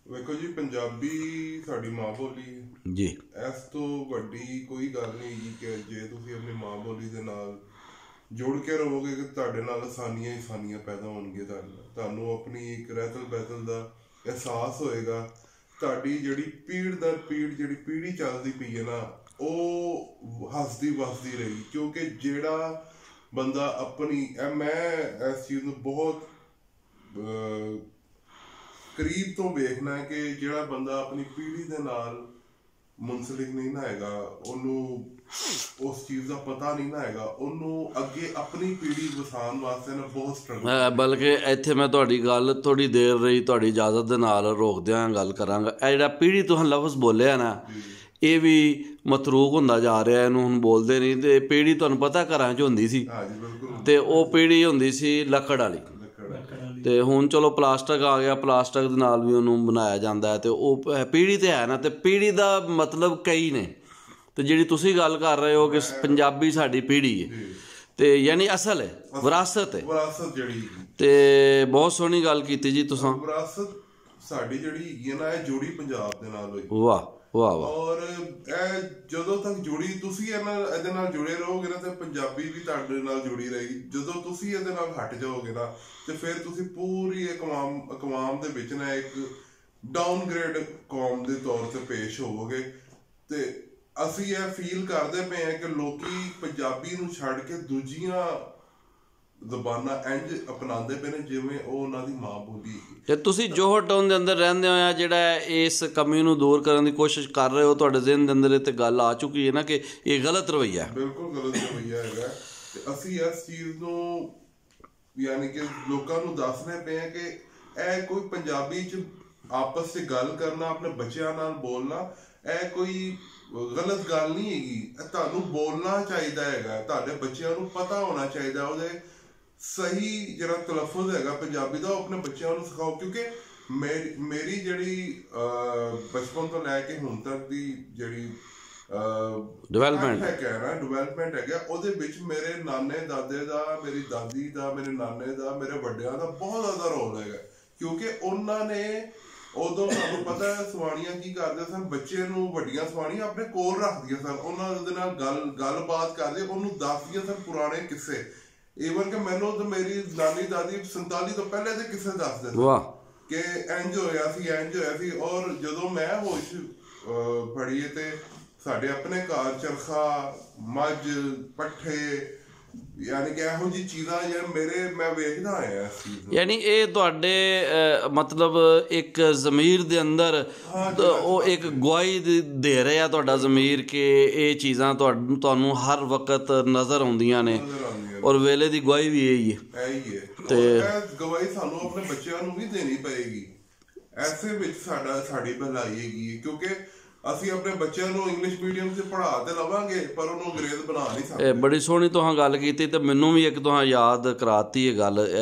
ਵੇਖੋ ਜੀ, ਪੰਜਾਬੀ ਸਾਡੀ ਮਾਂ ਬੋਲੀ ਹੈ ਜੀ। ਇਸ ਤੋਂ ਵੱਡੀ ਕੋਈ ਗੱਲ ਨਹੀਂ ਜੀ ਕਿ ਜੇ ਤੁਸੀਂ ਆਪਣੀ ਮਾਂ ਬੋਲੀ ਦੇ ਨਾਲ ਜੁੜ ਕੇ ਰਹੋਗੇ ਕਿ ਤੁਹਾਡੇ ਨਾਲ ਆਸਾਨੀਆਂ ਪੈਦਾ ਹੋਣਗੀਆਂ। ਤੁਹਾਨੂੰ ਆਪਣੀ ਇੱਕ ਰਹਿਤਲ ਬਹਿਤਲ ਦਾ ਅਹਿਸਾਸ ਹੋਏਗਾ। ਤੁਹਾਡੀ ਜਿਹੜੀ ਪੀੜ੍ਹ ਦਰ ਪੀੜ੍ਹ ਜਿਹੜੀ ਪੀੜ੍ਹੀ ਚੱਲਦੀ ਪਈ ਹੈ ਨਾ, ਉਹ ਹੱਸਦੀ ਵਸਦੀ ਰਹੀ। ਕਿਉਂਕਿ ਜਿਹੜਾ ਬੰਦਾ ਆਪਣੀ ਮੈਂ ਇਸ ਚੀਜ਼ ਨੂੰ ਬਹੁਤ ਕਰੀਬ ਤੋਂ ਵੇਖਣਾ ਹੈ ਕਿ ਜਿਹੜਾ ਬੰਦਾ ਆਪਣੀ ਪੀੜ੍ਹੀ ਦੇ ਨਾਲ ਮੁਨਸਲਿਕ ਨਹੀਂ ਨਾ ਹੈਗਾ, ਉਹਨੂੰ ਉਸ ਚੀਜ਼ ਦਾ ਪਤਾ ਨਹੀਂ ਨਾ ਹੈਗਾ, ਉਹਨੂੰ ਅੱਗੇ ਆਪਣੀ ਪੀੜ੍ਹੀ ਵਸਾਉਣ ਵਾਸਤੇ ਨਾ ਬਹੁਤ ਸਟਰਗਲ। ਬਲਕਿ ਇੱਥੇ ਮੈਂ ਤੁਹਾਡੀ ਗੱਲ ਥੋੜ੍ਹੀ ਦੇਰ ਰਹੀ ਤੁਹਾਡੀ ਇਜਾਜ਼ਤ ਦੇ ਨਾਲ ਰੋਕਦਿਆਂ ਗੱਲ ਕਰਾਂਗਾ। ਇਹ ਜਿਹੜਾ ਪੀੜ੍ਹੀ ਤੁਸੀਂ ਲਫ਼ਜ਼ ਬੋਲਿਆ ਨਾ, ਇਹ ਵੀ ਮਤਰੂਕ ਹੁੰਦਾ ਜਾ ਰਿਹਾ, ਇਹਨੂੰ ਹੁਣ ਬੋਲਦੇ ਨਹੀਂ। ਤੇ ਪੀੜ੍ਹੀ ਤੁਹਾਨੂੰ ਪਤਾ ਘਰਾਂ 'ਚ ਹੁੰਦੀ ਸੀ, ਤੇ ਉਹ ਪੀੜ੍ਹੀ ਹੁੰਦੀ ਸੀ ਲੱਕੜ ਵਾਲੀ। ਤੇ ਹੁਣ ਚਲੋ ਪਲਾਸਟਿਕ ਆ ਗਿਆ, ਪਲਾਸਟਿਕ ਦੇ ਨਾਲ ਵੀ ਉਹਨੂੰ ਬਣਾਇਆ ਜਾਂਦਾ ਹੈ। ਤੇ ਉਹ ਪੀੜ੍ਹੀ ਤੇ ਹੈ ਨਾ, ਤੇ ਪੀੜ੍ਹੀ ਦਾ ਮਤਲਬ ਕਈ ਨੇ। ਤੇ ਜਿਹੜੀ ਤੁਸੀਂ ਗੱਲ ਕਰ ਰਹੇ ਹੋ ਕਿ ਪੰਜਾਬੀ ਸਾਡੀ ਪੀੜ੍ਹੀ ਹੈ, ਤੇ ਯਾਨੀ ਅਸਲ ਹੈ, ਵਿਰਾਸਤ ਹੈ। ਵਿਰਾਸਤ ਜਿਹੜੀ ਤੇ ਬਹੁਤ ਸੋਹਣੀ ਗੱਲ ਕੀਤੀ ਜੀ ਤੁਸੀਂ। ਵਿਰਾਸਤ ਸਾਡੀ ਜਿਹੜੀ ਹੈਗੀ ਨਾ, ਇਹ ਜੋੜੀ ਪੰਜਾਬ ਦੇ ਨਾਲ ਹੋਈ। ਵਾਹ ਵਾਹ ਵਾਹ। ਔਰ ਇਹ ਜਦੋਂ ਤੱਕ ਜੁੜੀ, ਤੁਸੀਂ ਇਹਦੇ ਨਾਲ ਜੁੜੇ ਰਹੋਗੇ ਨਾ, ਤੇ ਪੰਜਾਬੀ ਵੀ ਤੁਹਾਡੇ ਨਾਲ ਜੁੜੀ ਰਹੇਗੀ। ਜਦੋਂ ਤੁਸੀਂ ਇਹਦੇ ਨਾਲ ਹਟ ਜਾਓਗੇ ਨਾ, ਤੇ ਫਿਰ ਤੁਸੀਂ ਪੂਰੀ ਅਕਵਾਮ ਦੇ ਵਿੱਚ ਨਾ ਇੱਕ ਡਾਊਨਗ੍ਰੇਡ ਕੌਮ ਦੇ ਤੌਰ ਤੇ ਪੇਸ਼ ਹੋਵੋਗੇ। ਤੇ ਅਸੀਂ ਇਹ ਫੀਲ ਕਰਦੇ ਪਏ ਹਾਂ ਕਿ ਲੋਕੀ ਪੰਜਾਬੀ ਨੂੰ ਛੱਡ ਕੇ ਦੂਜੀਆਂ ਜ਼ਬਾਨਾਂ ਇੰਝ ਅਪਣਾਉਂਦੇ ਪਏ ਨੇ ਜਿਵੇਂ ਉਹ ਉਹਨਾਂ ਦੀ ਮਾਂ ਬੋਲੀ। ਤੇ ਤੁਸੀਂ ਜੋਹਰ ਟਾਊਨ ਦੇ ਅੰਦਰ ਰਹਿੰਦੇ ਹੋ ਆ, ਜਿਹੜਾ ਇਸ ਕਮੀ ਨੂੰ ਦੂਰ ਕਰਨ ਦੀ ਕੋਸ਼ਿਸ਼ ਕਰ ਰਹੇ ਹੋ, ਤੁਹਾਡੇ ਜ਼ਿਹਨ ਦੇ ਅੰਦਰ ਇਹ ਤੇ ਗੱਲ ਆ ਚੁੱਕੀ ਹੈ ਨਾ ਕਿ ਇਹ ਗਲਤ ਰਵੱਈਆ ਹੈ। ਬਿਲਕੁਲ ਗਲਤ ਰਵੱਈਆ ਹੈਗਾ। ਤੇ ਅਸੀਂ ਇਸ ਚੀਜ਼ ਨੂੰ ਯਾਨੀ ਕਿ ਲੋਕਾਂ ਨੂੰ ਦੱਸਣੇ ਪਏ ਆ ਕਿ ਇਹ ਕੋਈ ਪੰਜਾਬੀ 'ਚ ਆਪਸ 'ਚ ਗੱਲ ਕਰਨਾ, ਆਪਣੇ ਬੱਚਿਆਂ ਨਾਲ ਬੋਲਣਾ, ਇਹ ਕੋਈ ਗਲਤ ਗੱਲ ਨਹੀਂ ਹੈਗੀ। ਤੁਹਾਨੂੰ ਬੋਲਣਾ ਚਾਹੀਦਾ ਹੈਗਾ, ਤੁਹਾਡੇ ਬੱਚਿਆਂ ਨੂੰ ਪਤਾ ਹੋਣਾ ਚਾਹੀਦਾ ਉਹਦੇ ਸਹੀ ਜਿਹੜਾ ਤਲਫੁਜ਼ ਹੈਗਾ ਪੰਜਾਬੀ ਦਾ, ਉਹ ਆਪਣੇ ਬੱਚਿਆਂ ਨੂੰ ਸਿਖਾਓ। ਕਿਉਂਕਿ ਮੇਰੀ ਜਿਹੜੀ ਬਚਪਨ ਤੋਂ ਲੈ ਕੇ ਹੁਣ ਤੱਕ ਦੀ ਜਿਹੜੀ ਡਿਵੈਲਪਮੈਂਟ ਹੈਗਾ, ਉਹਦੇ ਵਿੱਚ ਮੇਰੇ ਨਾਨੇ ਦਾਦੇ ਦਾ, ਮੇਰੀ ਦਾਦੀ ਦਾ, ਮੇਰੇ ਨਾਨੇ ਦਾ, ਮੇਰੇ ਵੱਡਿਆਂ ਦਾ ਬਹੁਤ ਜ਼ਿਆਦਾ ਰੋਲ ਹੈਗਾ। ਕਿਉਂਕਿ ਉਹਨਾਂ ਨੇ ਉਦੋਂ ਤੁਹਾਨੂੰ ਪਤਾ ਸਵਾਣੀਆਂ ਕੀ ਕਰਦੇ ਸਨ, ਬੱਚੇ ਨੂੰ ਵੱਡੀਆਂ ਸਵਾਣੀਆਂ ਆਪਣੇ ਕੋਲ ਰੱਖਦੀਆਂ ਸਨ, ਉਹਨਾਂ ਦੇ ਨਾਲ ਗੱਲਬਾਤ ਕਰਦੇ, ਉਹਨੂੰ ਦੱਸਦੀਆਂ ਸਨ ਪੁਰਾਣੇ ਕਿੱਸੇ। ਈਵਨ ਕਿ ਮੈਨੂੰ ਤਾਂ ਮੇਰੀ ਨਾਨੀ ਦਾਦੀ 47 ਤੋਂ ਪਹਿਲੇ ਦੇ ਕਿੱਸੇ ਦੱਸਦੇ ਸਨ ਕਿ ਇੰਝ ਹੋਇਆ ਸੀ। ਔਰ ਜਦੋਂ ਮੈਂ ਹੋਸ਼ ਫੜੀ ਤੇ ਸਾਡੇ ਆਪਣੇ ਘਰ ਚਰਖਾ, ਮੱਝ, ਪੱਠੇ, ਯਾਨੀ ਕਿ ਇਹੋ ਜਿਹੀ ਚੀਜ਼ਾਂ ਜਿਹੜੇ ਮੈਂ ਵੇਖਦਾ ਆਇਆ ਇਸ ਚੀਜ਼ ਨੂੰ। ਯਾਨੀ ਇਹ ਤੁਹਾਡੇ ਮਤਲਬ ਇੱਕ ਜ਼ਮੀਰ ਦੇ ਅੰਦਰ ਉਹ ਇੱਕ ਗਵਾਹੀ ਦੇ ਰਿਹਾ ਤੁਹਾਡਾ ਜ਼ਮੀਰ ਕਿ ਇਹ ਚੀਜ਼ਾਂ ਤੁਹਾਨੂੰ ਹਰ ਵਕਤ ਨਜ਼ਰ ਆਉਂਦੀਆਂ ਨੇ, ਔਰ ਵੇਲੇ ਦੀ ਗਵਾਹੀ ਵੀ ਇਹੀ ਹੈ। ਤੇ ਇਹ ਗਵਾਹੀ ਸਾਨੂੰ ਆਪਣੇ ਬੱਚਿਆਂ ਨੂੰ ਵੀ ਦੇਣੀ ਪਏਗੀ। ਐਸੇ ਵਿੱਚ ਸਾਡੀ ਭਲਾਈ ਹੈਗੀ, ਕਿਉਂਕਿ ਅਸੀਂ ਆਪਣੇ ਬੱਚਿਆਂ ਨੂੰ ਇੰਗਲਿਸ਼ ਮੀਡੀਅਮ 'ਚ ਪੜ੍ਹਾ ਤੇ ਲਵਾਂਗੇ ਪਰ ਉਹਨੂੰ ਅੰਗਰੇਜ਼ ਬਣਾ ਨਹੀਂ ਸਕਦੇ। ਬੜੀ ਸੋਹਣੀ ਤੁਹਾਂ ਗੱਲ ਕੀਤੀ ਤੇ ਮੈਨੂੰ ਵੀ ਇੱਕ ਤੁਹਾਂ ਯਾਦ ਕਰਾਤੀ ਇਹ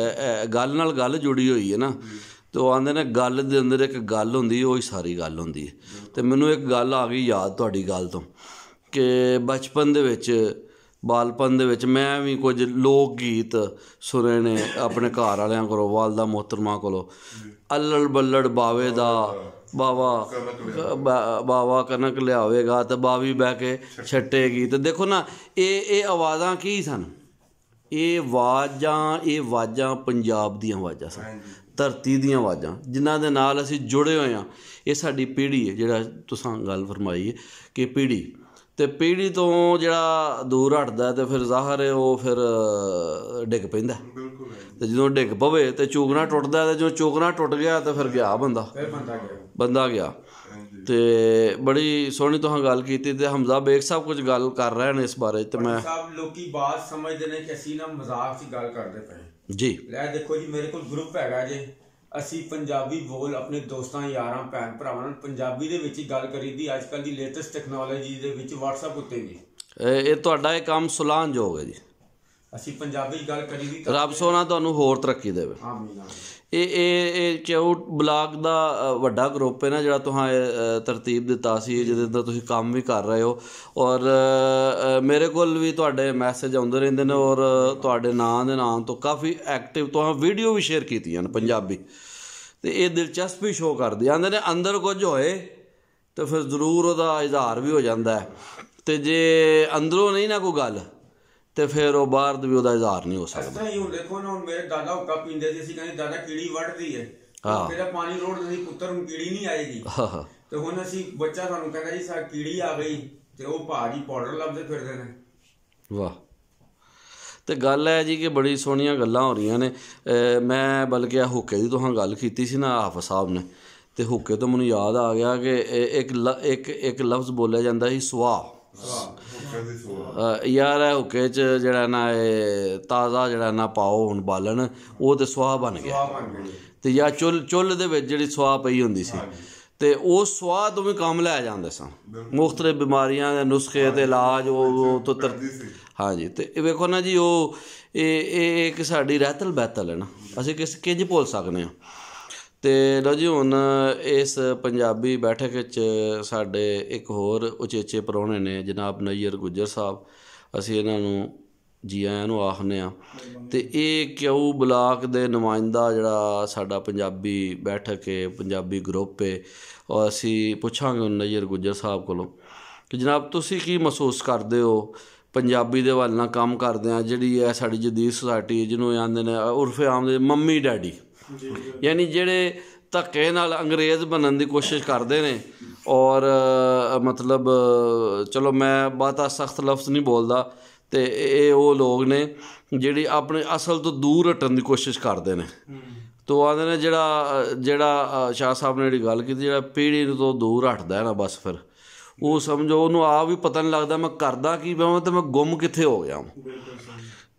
ਗੱਲ ਨਾਲ ਗੱਲ ਜੁੜੀ ਹੋਈ ਹੈ ਨਾ। ਤੇ ਉਹ ਆਂਦੇ ਨੇ ਗੱਲ ਦੇ ਅੰਦਰ ਇੱਕ ਗੱਲ ਹੁੰਦੀ, ਉਹ ਹੀ ਸਾਰੀ ਗੱਲ ਹੁੰਦੀ ਹੈ। ਤੇ ਮੈਨੂੰ ਇੱਕ ਗੱਲ ਆ ਗਈ ਯਾਦ ਤੁਹਾਡੀ ਗੱਲ ਤੋਂ ਕਿ ਬਚਪਨ ਦੇ ਵਿੱਚ, ਬਾਲਪਨ ਦੇ ਵਿੱਚ ਮੈਂ ਵੀ ਕੁਝ ਲੋਕ ਗੀਤ ਸੁਣੇ ਨੇ ਆਪਣੇ ਘਰ ਵਾਲਿਆਂ ਕੋਲੋਂ, ਵਾਲਦਾ ਮੁਹਤਰਮਾ ਕੋਲੋਂ। ਅੱਲੜ ਬੱਲੜ ਬਾਵੇ ਦਾ ਬਾਵਾ ਕਣਕ ਲਿਆਵੇਗਾ ਤੇ ਬਾਵੀ ਬਹਿ ਕੇ ਛੱਟੇਗੀ। ਤੇ ਦੇਖੋ ਨਾ ਇਹ ਆਵਾਜ਼ਾਂ ਕੀ ਸਨ? ਇਹ ਆਵਾਜ਼ਾਂ ਪੰਜਾਬ ਦੀਆਂ ਆਵਾਜ਼ਾਂ ਸਨ, ਧਰਤੀ ਦੀਆਂ ਆਵਾਜ਼ਾਂ, ਜਿਨ੍ਹਾਂ ਦੇ ਨਾਲ ਅਸੀਂ ਜੁੜੇ ਹੋਏ ਹਾਂ। ਇਹ ਸਾਡੀ ਪੀੜ੍ਹੀ ਹੈ, ਜਿਹੜਾ ਤੁਸੀਂ ਗੱਲ ਫਰਮਾਈ ਹੈ ਕਿ ਪੀੜ੍ਹੀ, ਤੇ ਪੀੜ੍ਹੀ ਤੋਂ ਜਿਹੜਾ ਦੂਰ ਹਟਦਾ ਤੇ ਫਿਰ ਜ਼ਾਹਰ ਹੈ ਉਹ ਫਿਰ ਡਿੱਗ ਪੈਂਦਾ। ਤੇ ਜਦੋਂ ਡਿੱਗ ਪਵੇ ਤੇ ਚੂਕਣਾ ਟੁੱਟਦਾ, ਤੇ ਜਦੋਂ ਚੂਕਣਾ ਟੁੱਟ ਗਿਆ ਤੇ ਫਿਰ ਗਿਆ ਬੰਦਾ ਗਿਆ। ਤੇ ਬੜੀ ਸੋਹਣੀ ਤੁਸੀਂ ਗੱਲ ਕੀਤੀ। ਤੇ ਹਮਜ਼ਾ ਬੇਗ ਸਾਹਿਬ ਕੁਝ ਗੱਲ ਕਰ ਰਹੇ ਨੇ ਇਸ ਬਾਰੇ। ਤੇ ਮੈਂ ਲੋਕੀ ਬਾਤ ਸਮਝਦੇ ਨੇ ਕਿ ਅਸੀਂ ਨਾ ਮਜ਼ਾਕ 'ਚ ਗੱਲ ਕਰਦੇ ਪਏ ਜੀ। ਲੈ ਦੇਖੋ ਜੀ, ਮੇਰੇ ਕੋਲ ਗਰੁੱਪ ਹੈਗਾ ਜੇ, ਅਸੀਂ ਪੰਜਾਬੀ ਬੋਲ ਆਪਣੇ ਦੋਸਤਾਂ ਯਾਰਾਂ ਭੈਣ ਭਰਾਵਾਂ ਨਾਲ ਪੰਜਾਬੀ ਦੇ ਵਿੱਚ ਹੀ ਗੱਲ ਕਰੀਦੀ। ਅੱਜ ਕੱਲ੍ਹ ਦੀ ਲੇਟੈਸਟ ਟੈਕਨੋਲੋਜੀ ਦੇ ਵਿੱਚ WhatsApp ਉੱਤੇ ਵੀ ਇਹ ਤੁਹਾਡਾ ਇਹ ਕੰਮ ਸੁਲਾਨਯੋਗ ਹੈ ਜੀ। ਅਸੀਂ ਪੰਜਾਬੀ ਗੱਲ ਕਰੀਦੀ। ਰੱਬ ਸੋਹਣਾ ਤੁਹਾਨੂੰ ਹੋਰ ਤਰੱਕੀ ਦੇਵੇ। ਇਹ ਕਿਊਟ ਬਲਾਕ ਦਾ ਵੱਡਾ ਗਰੁੱਪ ਹੈ ਨਾ, ਜਿਹੜਾ ਤੁਸੀਂ ਤਰਤੀਬ ਦਿੱਤਾ ਸੀ, ਜਿਹਦੇ ਅੰਦਰ ਤੁਸੀਂ ਕੰਮ ਵੀ ਕਰ ਰਹੇ ਹੋ। ਔਰ ਮੇਰੇ ਕੋਲ ਵੀ ਤੁਹਾਡੇ ਮੈਸੇਜ ਆਉਂਦੇ ਰਹਿੰਦੇ ਨੇ, ਔਰ ਤੁਹਾਡੇ ਨਾਂ ਦੇ ਨਾਂ ਤੋਂ ਕਾਫੀ ਐਕਟਿਵ ਤੁਸੀਂ ਵੀਡੀਓ ਵੀ ਸ਼ੇਅਰ ਕੀਤੀਆਂ ਨੇ ਪੰਜਾਬੀ। ਤੇ ਇਹ ਦਿਲਚਸਪੀ ਸ਼ੋਅ ਕਰਦੇ ਆਂਦੇ ਨੇ, ਅੰਦਰ ਕੁਝ ਹੋਏ ਤਾਂ ਫਿਰ ਜ਼ਰੂਰ ਉਹਦਾ ਇਜ਼ਹਾਰ ਵੀ ਹੋ ਜਾਂਦਾ ਹੈ। ਤੇ ਜੇ ਅੰਦਰੋਂ ਨਹੀਂ ਨਾ ਕੋਈ ਗੱਲ ਤੇ ਫਿਰ ਉਹ ਬਾਹਰ ਵੀ ਉਹਦਾ ਇਜ਼ਹਾਰ ਨਹੀਂ ਹੋ ਸਕਦਾ। ਹੁਣ ਦੇਖੋ ਨਾ, ਹੁਣ ਮੇਰੇ ਦਾਦਾ ਹੁੱਕਾ ਪੀਂਦੇ ਸੀ, ਅਸੀਂ ਕਹਿੰਦੇ ਦਾਦਾ ਕੀੜੀ ਵੱਢਦੀ ਹੈ, ਮੇਰਾ ਪਾਣੀ ਰੋੜਦੇ ਸੀ, ਪੁੱਤਰ ਹੁਣ ਕੀੜੀ ਨਹੀਂ ਆਏਗੀ। ਤੇ ਹੁਣ ਅਸੀਂ ਬੱਚਾ ਸਾਨੂੰ ਕਹਿੰਦਾ ਜੀ ਸਾਡੀ ਕੀੜੀ ਆ ਗਈ, ਤੇ ਉਹ ਭਾਜੀ ਪਾਊਡਰ ਲੱਭਦੇ ਫਿਰਦੇ ਨੇ। ਵਾਹ। ਤੇ ਗੱਲ ਹੈ ਜੀ ਕਿ ਬੜੀ ਸੋਹਣੀਆਂ ਗੱਲਾਂ ਹੋ ਰਹੀਆਂ ਨੇ। ਮੈਂ ਬਲਕਿ ਹੁੱਕੇ ਦੀ ਤੁਸੀਂ ਗੱਲ ਕੀਤੀ ਸੀ ਨਾ ਹਾਫਿਜ਼ ਸਾਹਿਬ ਨੇ, ਤੇ ਹੁੱਕੇ ਤੋਂ ਮੈਨੂੰ ਯਾਦ ਆ ਗਿਆ ਕਿ ਇੱਕ ਲਫ਼ਜ਼ ਬੋਲਿਆ ਜਾਂਦਾ ਸੀ, ਸੁਆਹ। ਯਾਰ ਇਹ ਹੁੱਕੇ 'ਚ ਜਿਹੜਾ ਨਾ ਇਹ ਤਾਜ਼ਾ ਜਿਹੜਾ ਨਾ ਪਾਓ ਹੁਣ ਬਾਲਣ, ਉਹ ਤੇ ਸੁਆਹ ਬਣ ਗਿਆ। ਤੇ ਜਾਂ ਚੁੱਲ੍ਹ ਦੇ ਵਿੱਚ ਜਿਹੜੀ ਸੁਆਹ ਪਈ ਹੁੰਦੀ ਸੀ, ਤੇ ਉਹ ਸੁਆਹ ਤੋਂ ਵੀ ਕੰਮ ਲੈ ਜਾਂਦੇ ਸਨ। ਮੁਖਤਲਿਫ ਬਿਮਾਰੀਆਂ ਦੇ ਨੁਸਖੇ ਤੇ ਇਲਾਜ ਉਹ ਤੋਂ ਹਾਂਜੀ। ਤੇ ਇਹ ਵੇਖੋ ਨਾ ਜੀ, ਉਹ ਇਹ ਇੱਕ ਸਾਡੀ ਰਹਿਤਲ ਬਹਿਤਲ ਹੈ ਨਾ, ਅਸੀਂ ਕਿੰਝ ਭੁੱਲ ਸਕਦੇ ਹਾਂ। ਤੇ ਲਓ ਜੀ, ਹੁਣ ਇਸ ਪੰਜਾਬੀ ਬੈਠਕ ਵਿੱਚ ਸਾਡੇ ਇੱਕ ਹੋਰ ਉਚੇਚੇ ਪ੍ਰਾਹੁਣੇ ਨੇ, ਜਨਾਬ ਨਈਅਰ ਗੁੱਜਰ ਸਾਹਿਬ। ਅਸੀਂ ਇਹਨਾਂ ਨੂੰ ਜੀ ਆਇਆਂ ਨੂੰ ਆਖਦੇ ਹਾਂ। ਤੇ ਇਹ ਕਿਊ ਬਲਾਕ ਦੇ ਨੁਮਾਇੰਦਾ ਜਿਹੜਾ ਸਾਡਾ ਪੰਜਾਬੀ ਬੈਠਕ ਹੈ, ਪੰਜਾਬੀ ਗਰੁੱਪ ਹੈ। ਔਰ ਅਸੀਂ ਪੁੱਛਾਂਗੇ ਹੁਣ ਨਈਅਰ ਗੁੱਜਰ ਸਾਹਿਬ ਕੋਲੋਂ ਕਿ ਜਨਾਬ ਤੁਸੀਂ ਕੀ ਮਹਿਸੂਸ ਕਰਦੇ ਹੋ ਪੰਜਾਬੀ ਦੇ ਵੱਲ ਨਾਲ ਕੰਮ ਕਰਦੇ ਹਾਂ, ਜਿਹੜੀ ਹੈ ਸਾਡੀ ਜਦੀਦ ਸੁਸਾਇਟੀ, ਜਿਹਨੂੰ ਆਉਂਦੇ ਨੇ ਉਰਫੇ ਆਮ ਦੇ ਮੰਮੀ ਡੈਡੀ, ਯਾਨੀ ਜਿਹੜੇ ਧੱਕੇ ਨਾਲ ਅੰਗਰੇਜ਼ ਬਣਨ ਦੀ ਕੋਸ਼ਿਸ਼ ਕਰਦੇ ਨੇ। ਔਰ ਮਤਲਬ ਚਲੋ ਮੈਂ ਬਹੁਤਾ ਸਖਤ ਲਫ਼ਜ਼ ਨਹੀਂ ਬੋਲਦਾ, ਤੇ ਇਹ ਉਹ ਲੋਕ ਨੇ ਜਿਹੜੀ ਆਪਣੇ ਅਸਲ ਤੋਂ ਦੂਰ ਹਟਣ ਦੀ ਕੋਸ਼ਿਸ਼ ਕਰਦੇ ਨੇ। ਤੋ ਆਉਂਦੇ ਨੇ ਜਿਹੜਾ ਸ਼ਾਹ ਸਾਹਿਬ ਨੇ ਜਿਹੜੀ ਗੱਲ ਕੀਤੀ, ਜਿਹੜਾ ਪੀੜ੍ਹੀ ਤੋਂ ਦੂਰ ਹਟਦਾ ਹੈ ਨਾ, ਬਸ ਫਿਰ ਉਹ ਸਮਝੋ ਉਹਨੂੰ ਆਪ ਵੀ ਪਤਾ ਨਹੀਂ ਲੱਗਦਾ ਮੈਂ ਕਰਦਾ ਕੀ ਪਿਆ ਤੇ ਮੈਂ ਗੁੰਮ ਕਿੱਥੇ ਹੋ ਗਿਆ।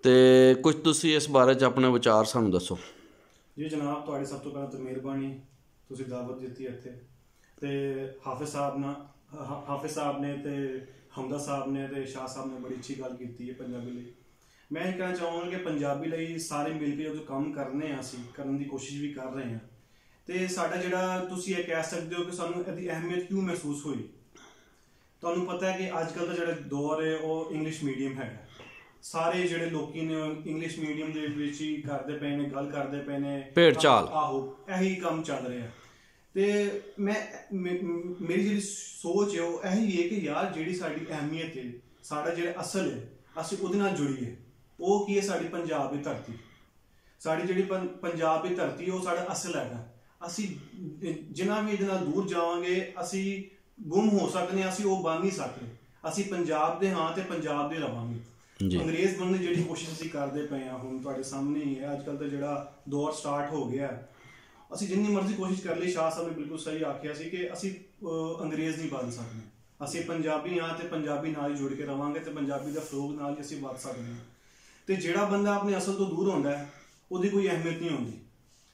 ਤੇ ਕੁਝ ਤੁਸੀਂ ਇਸ ਬਾਰੇ 'ਚ ਆਪਣੇ ਵਿਚਾਰ ਸਾਨੂੰ ਦੱਸੋ ਜੀ। ਜਨਾਬ ਤੁਹਾਡੀ ਸਭ ਤੋਂ ਪਹਿਲਾਂ ਤਾਂ ਮਿਹਰਬਾਨੀ, ਤੁਸੀਂ ਦਾਵਤ ਦਿੱਤੀ ਇੱਥੇ। ਤੇ ਹਾਫਿਜ਼ ਸਾਹਿਬ ਨੇ ਤੇ ਹਮਦਾ ਸਾਹਿਬ ਨੇ ਤੇ ਸ਼ਾਹ ਸਾਹਿਬ ਨੇ ਬੜੀ ਅੱਛੀ ਗੱਲ ਕੀਤੀ ਹੈ ਪੰਜਾਬੀ ਲਈ। ਮੈਂ ਇਹ ਕਹਿਣਾ ਚਾਹਾਂਗਾ ਕਿ ਪੰਜਾਬੀ ਲਈ ਸਾਰੇ ਮਿਲ ਕੇ ਜਦੋਂ ਕੰਮ ਕਰਨੇ ਆ, ਅਸੀਂ ਕਰਨ ਦੀ ਕੋਸ਼ਿਸ਼ ਵੀ ਕਰ ਰਹੇ ਹਾਂ। ਤੇ ਸਾਡਾ ਜਿਹੜਾ ਤੁਸੀਂ ਇਹ ਕਹਿ ਸਕਦੇ ਹੋ ਕਿ ਸਾਨੂੰ ਇਹਦੀ ਅਹਿਮੀਅਤ ਕਿਉਂ ਮਹਿਸੂਸ ਹੋਈ। ਤੁਹਾਨੂੰ ਪਤਾ ਹੈ ਕਿ ਅੱਜ ਕੱਲ੍ਹ ਦਾ ਜਿਹੜਾ ਦੌਰ ਹੈ ਉਹ ਇੰਗਲਿਸ਼ ਮੀਡੀਅਮ ਹੈਗਾ। ਸਾਰੇ ਜਿਹੜੇ ਲੋਕੀ ਨੇ ਇੰਗਲਿਸ਼ ਮੀਡੀਅਮ ਦੇ ਵਿੱਚ ਹੀ ਕਰਦੇ ਪਏ ਨੇ, ਗੱਲ ਕਰਦੇ ਪਏ ਨੇ, ਭੇਡ ਚਾਲ। ਆਹੋ, ਇਹੀ ਕੰਮ ਚੱਲ ਰਿਹਾ। ਤੇ ਮੇਰੀ ਜਿਹੜੀ ਸੋਚ ਹੈ ਉਹ ਇਹੀ ਹੈ ਕਿ ਯਾਰ ਜਿਹੜੀ ਸਾਡੀ ਅਹਿਮੀਅਤ ਹੈ, ਸਾਡਾ ਜਿਹੜਾ ਅਸਲ ਹੈ, ਅਸੀਂ ਉਹਦੇ ਨਾਲ ਜੁੜੀਏ। ਉਹ ਕੀ ਹੈ? ਸਾਡੀ ਪੰਜਾਬ ਦੀ ਧਰਤੀ। ਸਾਡੀ ਜਿਹੜੀ ਪੰਜਾਬ ਦੀ ਧਰਤੀ ਉਹ ਸਾਡਾ ਅਸਲ ਹੈਗਾ। ਅਸੀਂ ਜਿੰਨਾ ਵੀ ਇਹਦੇ ਨਾਲ ਦੂਰ ਜਾਵਾਂਗੇ ਅਸੀਂ ਗੁੰਮ ਹੋ ਸਕਦੇ ਹਾਂ, ਅਸੀਂ ਉਹ ਬਣ ਨਹੀਂ ਸਕਦੇ। ਅਸੀਂ ਪੰਜਾਬ ਦੇ ਹਾਂ ਤੇ ਪੰਜਾਬ ਦੇ ਰਵਾਂਗੇ। ਅੰਗਰੇਜ਼ ਬਣਨ ਦੀ ਜਿਹੜੀ ਕੋਸ਼ਿਸ਼ ਅਸੀਂ ਕਰਦੇ ਪਏ ਹਾਂ ਹੁਣ ਤੁਹਾਡੇ ਸਾਹਮਣੇ ਹੀ ਹੈ। ਅੱਜ ਕੱਲ੍ਹ ਤਾਂ ਜਿਹੜਾ ਦੌਰ ਸਟਾਰਟ ਹੋ ਗਿਆ, ਅਸੀਂ ਜਿੰਨੀ ਮਰਜ਼ੀ ਕੋਸ਼ਿਸ਼ ਕਰ ਲਈ, ਸ਼ਾਹ ਸਾਹਿਬ ਨੇ ਬਿਲਕੁਲ ਸਹੀ ਆਖਿਆ ਸੀ ਕਿ ਅਸੀਂ ਅੰਗਰੇਜ਼ ਨਹੀਂ ਬਣ ਸਕਦੇ। ਅਸੀਂ ਪੰਜਾਬੀ ਹਾਂ ਤੇ ਪੰਜਾਬੀ ਨਾਲ ਹੀ ਜੁੜ ਕੇ ਰਵਾਂਗੇ ਤੇ ਪੰਜਾਬੀ ਦਾ ਫਰੋਗ ਨਾਲ ਹੀ ਅਸੀਂ ਵੱਧ ਸਕਦੇ ਹਾਂ। ਤੇ ਜਿਹੜਾ ਬੰਦਾ ਆਪਣੇ ਅਸਲ ਤੋਂ ਦੂਰ ਹੁੰਦਾ ਹੈ ਉਹਦੀ ਕੋਈ ਅਹਿਮੀਅਤ ਨਹੀਂ ਹੁੰਦੀ।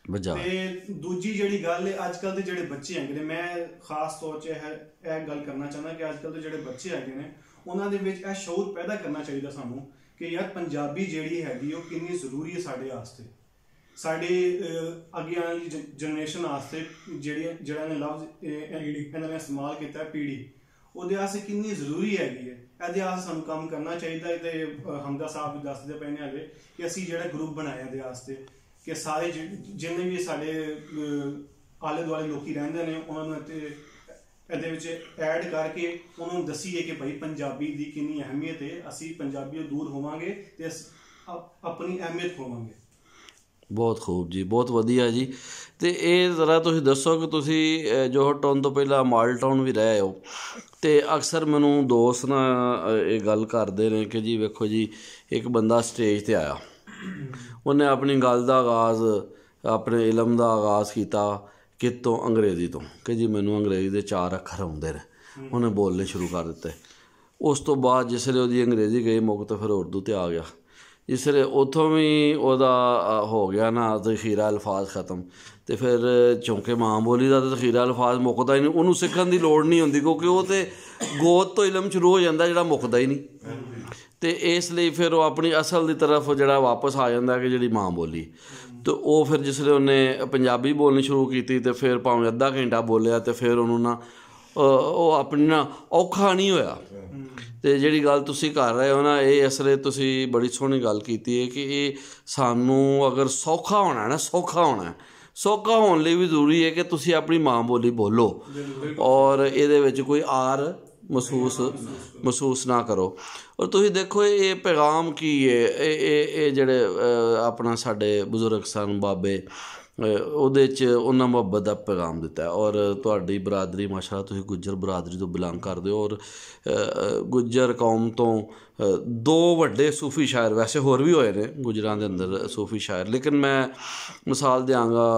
ਤੇ ਦੂਜੀ ਜਿਹੜੀ ਗੱਲ ਹੈ, ਅੱਜ ਕੱਲ੍ਹ ਦੇ ਜਿਹੜੇ ਬੱਚੇ ਹੈਗੇ ਨੇ, ਮੈਂ ਖਾਸ ਤੌਰ 'ਚ ਇਹ ਗੱਲ ਕਰਨਾ ਚਾਹੁੰਦਾ ਕਿ ਅੱਜ ਕੱਲ੍ਹ ਦੇ ਜਿਹੜੇ ਬੱਚੇ ਹੈਗੇ ਨੇ ਉਹਨਾਂ ਦੇ ਵਿੱਚ ਇਹ ਸ਼ਊਰ ਪੈਦਾ ਕਰਨਾ ਚਾਹੀਦਾ ਸਾਨੂੰ ਕਿ ਯਾਰ ਪੰਜਾਬੀ ਜਿਹੜੀ ਹੈਗੀ ਉਹ ਕਿੰਨੀ ਜ਼ਰੂਰੀ ਹੈ ਸਾਡੇ ਵਾਸਤੇ, ਸਾਡੇ ਅੱਗੇ ਆਉਣ ਵਾਲੀ ਜਨਰੇਸ਼ਨ ਵਾਸਤੇ। ਜਿਹੜਾ ਨੇ ਲਫ਼ਜ਼ ਇਹਨਾਂ ਨੇ ਇਸਤੇਮਾਲ ਕੀਤਾ ਪੀੜ੍ਹੀ, ਉਹਦੇ ਵਾਸਤੇ ਕਿੰਨੀ ਜ਼ਰੂਰੀ ਹੈਗੀ ਹੈ। ਇਹਦੇ ਵਾਸਤੇ ਸਾਨੂੰ ਕੰਮ ਕਰਨਾ ਚਾਹੀਦਾ ਹੈ। ਤੇ ਹਮਦਾ ਸਾਹਿਬ ਵੀ ਦੱਸਦੇ ਪਏ ਨੇ ਹਾਲੇ ਕਿ ਅਸੀਂ ਜਿਹੜਾ ਗਰੁੱਪ ਬਣਾਇਆ ਇਹਦੇ ਵਾਸਤੇ ਕਿ ਸਾਰੇ ਜਿੰਨੇ ਵੀ ਸਾਡੇ ਆਲੇ ਦੁਆਲੇ ਲੋਕੀ ਰਹਿੰਦੇ ਨੇ ਉਹਨਾਂ ਨੂੰ ਇਹਦੇ ਵਿੱਚ ਐਡ ਕਰਕੇ ਉਹਨਾਂ ਨੂੰ ਦੱਸੀਏ ਕਿ ਭਾਈ ਪੰਜਾਬੀ ਦੀ ਕਿੰਨੀ ਅਹਿਮੀਅਤ ਹੈ। ਅਸੀਂ ਪੰਜਾਬੀਓ ਦੂਰ ਹੋਵਾਂਗੇ ਤੇ ਆਪਣੀ ਅਹਿਮੀਅਤ ਖੋਵਾਂਗੇ। ਬਹੁਤ ਖੂਬ ਜੀ, ਬਹੁਤ ਵਧੀਆ ਜੀ। ਅਤੇ ਇਹ ਜ਼ਰਾ ਤੁਸੀਂ ਦੱਸੋ ਕਿ ਤੁਸੀਂ ਜੋਹਰ ਟਾਊਨ ਤੋਂ ਪਹਿਲਾਂ ਮਾਡਲ ਟਾਊਨ ਵੀ ਰਹੇ ਹੋ, ਅਤੇ ਅਕਸਰ ਮੈਨੂੰ ਦੋਸਤ ਨਾ ਇਹ ਗੱਲ ਕਰਦੇ ਨੇ ਕਿ ਜੀ ਵੇਖੋ ਜੀ ਇੱਕ ਬੰਦਾ ਸਟੇਜ 'ਤੇ ਆਇਆ, ਉਹਨੇ ਆਪਣੀ ਗੱਲ ਦਾ ਆਗਾਜ਼, ਆਪਣੇ ਇਲਮ ਦਾ ਆਗਾਜ਼ ਕੀਤਾ ਕਿਤੋਂ, ਅੰਗਰੇਜ਼ੀ ਤੋਂ, ਕਿ ਜੀ ਮੈਨੂੰ ਅੰਗਰੇਜ਼ੀ ਦੇ 4 ਅੱਖਰ ਆਉਂਦੇ ਨੇ। ਉਹਨੇ ਬੋਲਣੇ ਸ਼ੁਰੂ ਕਰ ਦਿੱਤੇ। ਉਸ ਤੋਂ ਬਾਅਦ ਜਿਸ ਵੇਲੇ ਉਹਦੀ ਅੰਗਰੇਜ਼ੀ ਗਈ ਮੁੱਕ ਤਾਂ ਫਿਰ ਉਰਦੂ 'ਤੇ ਆ ਗਿਆ। ਜਿਸ ਵੇਲੇ ਉੱਥੋਂ ਵੀ ਉਹਦਾ ਹੋ ਗਿਆ ਨਾ ਜ਼ਖੀਰਾ ਅਲਫਾਜ਼ ਖ਼ਤਮ, ਅਤੇ ਫਿਰ ਚੌਂਕੇ ਮਾਂ ਬੋਲੀ ਦਾ ਤਾਂ ਜ਼ਖੀਰਾ ਅਲਫਾਜ਼ ਮੁੱਕਦਾ ਹੀ ਨਹੀਂ, ਉਹਨੂੰ ਸਿੱਖਣ ਦੀ ਲੋੜ ਨਹੀਂ ਹੁੰਦੀ ਕਿਉਂਕਿ ਉਹ ਤਾਂ ਗੋਦ ਤੋਂ ਇਲਮ ਸ਼ੁਰੂ ਹੋ ਜਾਂਦਾ ਜਿਹੜਾ ਮੁੱਕਦਾ ਹੀ ਨਹੀਂ। ਅਤੇ ਇਸ ਲਈ ਫਿਰ ਉਹ ਆਪਣੀ ਅਸਲ ਦੀ ਤਰਫ ਜਿਹੜਾ ਵਾਪਸ ਆ ਜਾਂਦਾ ਕਿ ਜਿਹੜੀ ਮਾਂ ਬੋਲੀ। ਅਤੇ ਉਹ ਫਿਰ ਜਿਸ ਵੇਲੇ ਉਹਨੇ ਪੰਜਾਬੀ ਬੋਲਣੀ ਸ਼ੁਰੂ ਕੀਤੀ ਅਤੇ ਫਿਰ ਭਾਵੇਂ ਅੱਧਾ ਘੰਟਾ ਬੋਲਿਆ ਅਤੇ ਫਿਰ ਉਹਨੂੰ ਨਾ ਉਹ ਆਪਣੀ ਨਾ ਔਖਾ ਨਹੀਂ ਹੋਇਆ। ਅਤੇ ਜਿਹੜੀ ਗੱਲ ਤੁਸੀਂ ਕਰ ਰਹੇ ਹੋ ਨਾ, ਇਹ ਅਸਲੇ ਤੁਸੀਂ ਬੜੀ ਸੋਹਣੀ ਗੱਲ ਕੀਤੀ ਹੈ ਕਿ ਇਹ ਸਾਨੂੰ ਅਗਰ ਸੌਖਾ ਹੋਣਾ ਨਾ, ਸੌਖਾ ਹੋਣ ਲਈ ਵੀ ਜ਼ਰੂਰੀ ਹੈ ਕਿ ਤੁਸੀਂ ਆਪਣੀ ਮਾਂ ਬੋਲੀ ਬੋਲੋ ਔਰ ਇਹਦੇ ਵਿੱਚ ਕੋਈ ਆਰ ਮਹਿਸੂਸ ਨਾ ਕਰੋ। ਔਰ ਤੁਸੀਂ ਦੇਖੋ ਇਹ ਪੈਗਾਮ ਕੀ ਹੈ, ਇਹ ਜਿਹੜੇ ਆਪਣਾ ਸਾਡੇ ਬਜ਼ੁਰਗ ਸਨ ਬਾਬੇ, ਉਹਦੇ 'ਚ ਉਹਨਾਂ ਮੁਹੱਬਤ ਦਾ ਪੈਗਾਮ ਦਿੱਤਾ। ਔਰ ਤੁਹਾਡੀ ਬਰਾਦਰੀ ਮਾਸ਼ਾਅੱਲਾ ਤੁਸੀਂ ਗੁੱਜਰ ਬਰਾਦਰੀ ਤੋਂ ਬਿਲੋਂਗ ਕਰਦੇ ਹੋ, ਔਰ ਗੁੱਜਰ ਕੌਮ ਤੋਂ 2 ਵੱਡੇ ਸੂਫੀ ਸ਼ਾਇਰ, ਵੈਸੇ ਹੋਰ ਵੀ ਹੋਏ ਨੇ ਗੁੱਜਰਾਂ ਦੇ ਅੰਦਰ ਸੂਫੀ ਸ਼ਾਇਰ, ਲੇਕਿਨ ਮੈਂ ਮਿਸਾਲ ਦਿਆਂਗਾ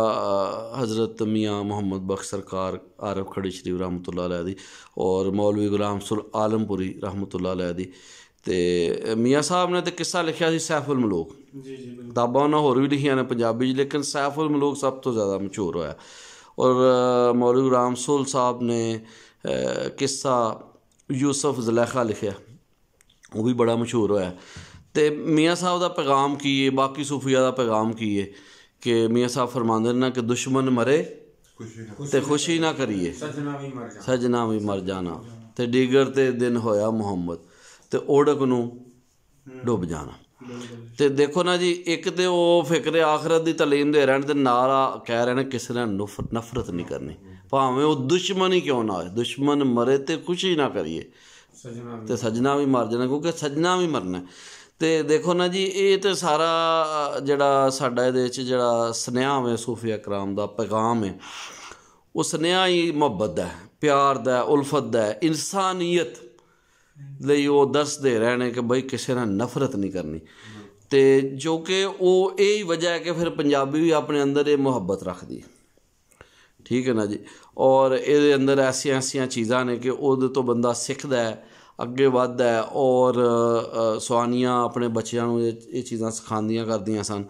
ਹਜ਼ਰਤ ਮੀਆਂ ਮੁਹੰਮਦ ਬਖਸ਼ ਸਰਕਾਰ ਆਰਫ ਖੜੀ ਸ਼ਰੀਫ ਰਹਿਮਤੁल्लाह अलैह ਦੀ, ਔਰ ਮੌਲਵੀ ਗੁਲਾਮ ਸੁਲ ਆਲਮਪੁਰੀ ਰਹਿਮਤੁल्लाह अलैह ਦੀ। ਅਤੇ ਮੀਆਂ ਸਾਹਿਬ ਨੇ ਤਾਂ ਕਿੱਸਾ ਲਿਖਿਆ ਸੀ ਸੈਫੁਲ ਮਲੂਕ, ਕਿਤਾਬਾਂ ਉਹਨਾਂ ਹੋਰ ਵੀ ਲਿਖੀਆਂ ਨੇ ਪੰਜਾਬੀ 'ਚ, ਲੇਕਿਨ ਸੈਫੁਲ ਮਲੂਕ ਸਭ ਤੋਂ ਜ਼ਿਆਦਾ ਮਸ਼ਹੂਰ ਹੋਇਆ। ਔਰ ਮੌਲਵੀ ਗੁਲਾਮ ਸੁਲ ਸਾਹਿਬ ਨੇ ਕਿੱਸਾ ਯੂਸਫ ਜ਼ਲੈਖਾ ਲਿਖਿਆ, ਉਹ ਵੀ ਬੜਾ ਮਸ਼ਹੂਰ ਹੋਇਆ। ਅਤੇ ਮੀਆਂ ਸਾਹਿਬ ਦਾ ਪੈਗਾਮ ਕੀ ਹੈ, ਬਾਕੀ ਸੂਫੀਆ ਦਾ ਪੈਗਾਮ ਕੀ ਹੈ ਕਿ ਮੀਆਂ ਸਾਹਿਬ ਫਰਮਾਉਂਦੇ ਨੇ ਕਿ ਦੁਸ਼ਮਣ ਮਰੇ ਤੇ ਖੁਸ਼ੀ ਨਾ ਕਰੀਏ, ਸਜਣਾ ਵੀ ਮਰ ਜਾਣਾ, ਤੇ ਡੀਗਰ ਤੇ ਦਿਨ ਹੋਇਆ ਮੁਹੰਮਦ, ਤੇ ਓੜਕ ਨੂੰ ਡੁੱਬ ਜਾਣਾ। ਤੇ ਦੇਖੋ ਨਾ ਜੀ, ਇੱਕ ਤੇ ਉਹ ਫਿਕਰ ਆਖਰਤ ਦੀ ਤਾਲੀਮ ਦੇ ਰਹਿਣ, ਤੇ ਨਾਲ ਕਹਿ ਰਹੇ ਨੇ ਕਿਸੇ ਨਾਲ ਨਫ਼ਰਤ ਨਹੀਂ ਕਰਨੀ, ਭਾਵੇਂ ਉਹ ਦੁਸ਼ਮਣ ਹੀ ਕਿਉਂ ਨਾ ਹੋਏ। ਦੁਸ਼ਮਣ ਮਰੇ ਤੇ ਖੁਸ਼ੀ ਨਾ ਕਰੀਏ, ਤੇ ਸਜਣਾ ਵੀ ਮਰ ਜਾਣਾ, ਕਿਉਂਕਿ ਸਜਣਾ ਵੀ ਮਰਨਾ। ਤੇ ਦੇਖੋ ਨਾ ਜੀ, ਇਹ ਤੇ ਸਾਰਾ ਜਿਹੜਾ ਸਾਡਾ ਇਹਦੇ 'ਚ ਜਿਹੜਾ ਸੁਨੇਹਾ ਹੈ ਸੂਫੀਆ ਕਰਾਮ ਦਾ ਪੈਗਾਮ ਹੈ, ਉਹ ਸੁਨੇਹਾ ਹੀ ਮੁਹੱਬਤ ਦਾ, ਪਿਆਰ ਦਾ, ਉਲਫਤ ਦਾ, ਇਨਸਾਨੀਅਤ ਲਈ ਉਹ ਦੱਸਦੇ ਰਹਿਣੇ ਕਿ ਬਈ ਕਿਸੇ ਨਾਲ ਨਫ਼ਰਤ ਨਹੀਂ ਕਰਨੀ। ਅਤੇ ਜੋ ਕਿ ਉਹ ਇਹ ਹੀ ਵਜ੍ਹਾ ਹੈ ਕਿ ਫਿਰ ਪੰਜਾਬੀ ਵੀ ਆਪਣੇ ਅੰਦਰ ਇਹ ਮੁਹੱਬਤ ਰੱਖਦੀ, ਠੀਕ ਹੈ ਨਾ ਜੀ। ਔਰ ਇਹਦੇ ਅੰਦਰ ਐਸੀਆਂ ਚੀਜ਼ਾਂ ਨੇ ਕਿ ਉਹਦੇ ਤੋਂ ਬੰਦਾ ਸਿੱਖਦਾ ਹੈ, ਅੱਗੇ ਵੱਧਦਾ ਹੈ। ਔਰ ਸਵਾਨੀਆਂ ਆਪਣੇ ਬੱਚਿਆਂ ਨੂੰ ਇਹ ਚੀਜ਼ਾਂ ਸਿਖਾਉਂਦੀਆਂ ਕਰਦੀਆਂ ਸਨ।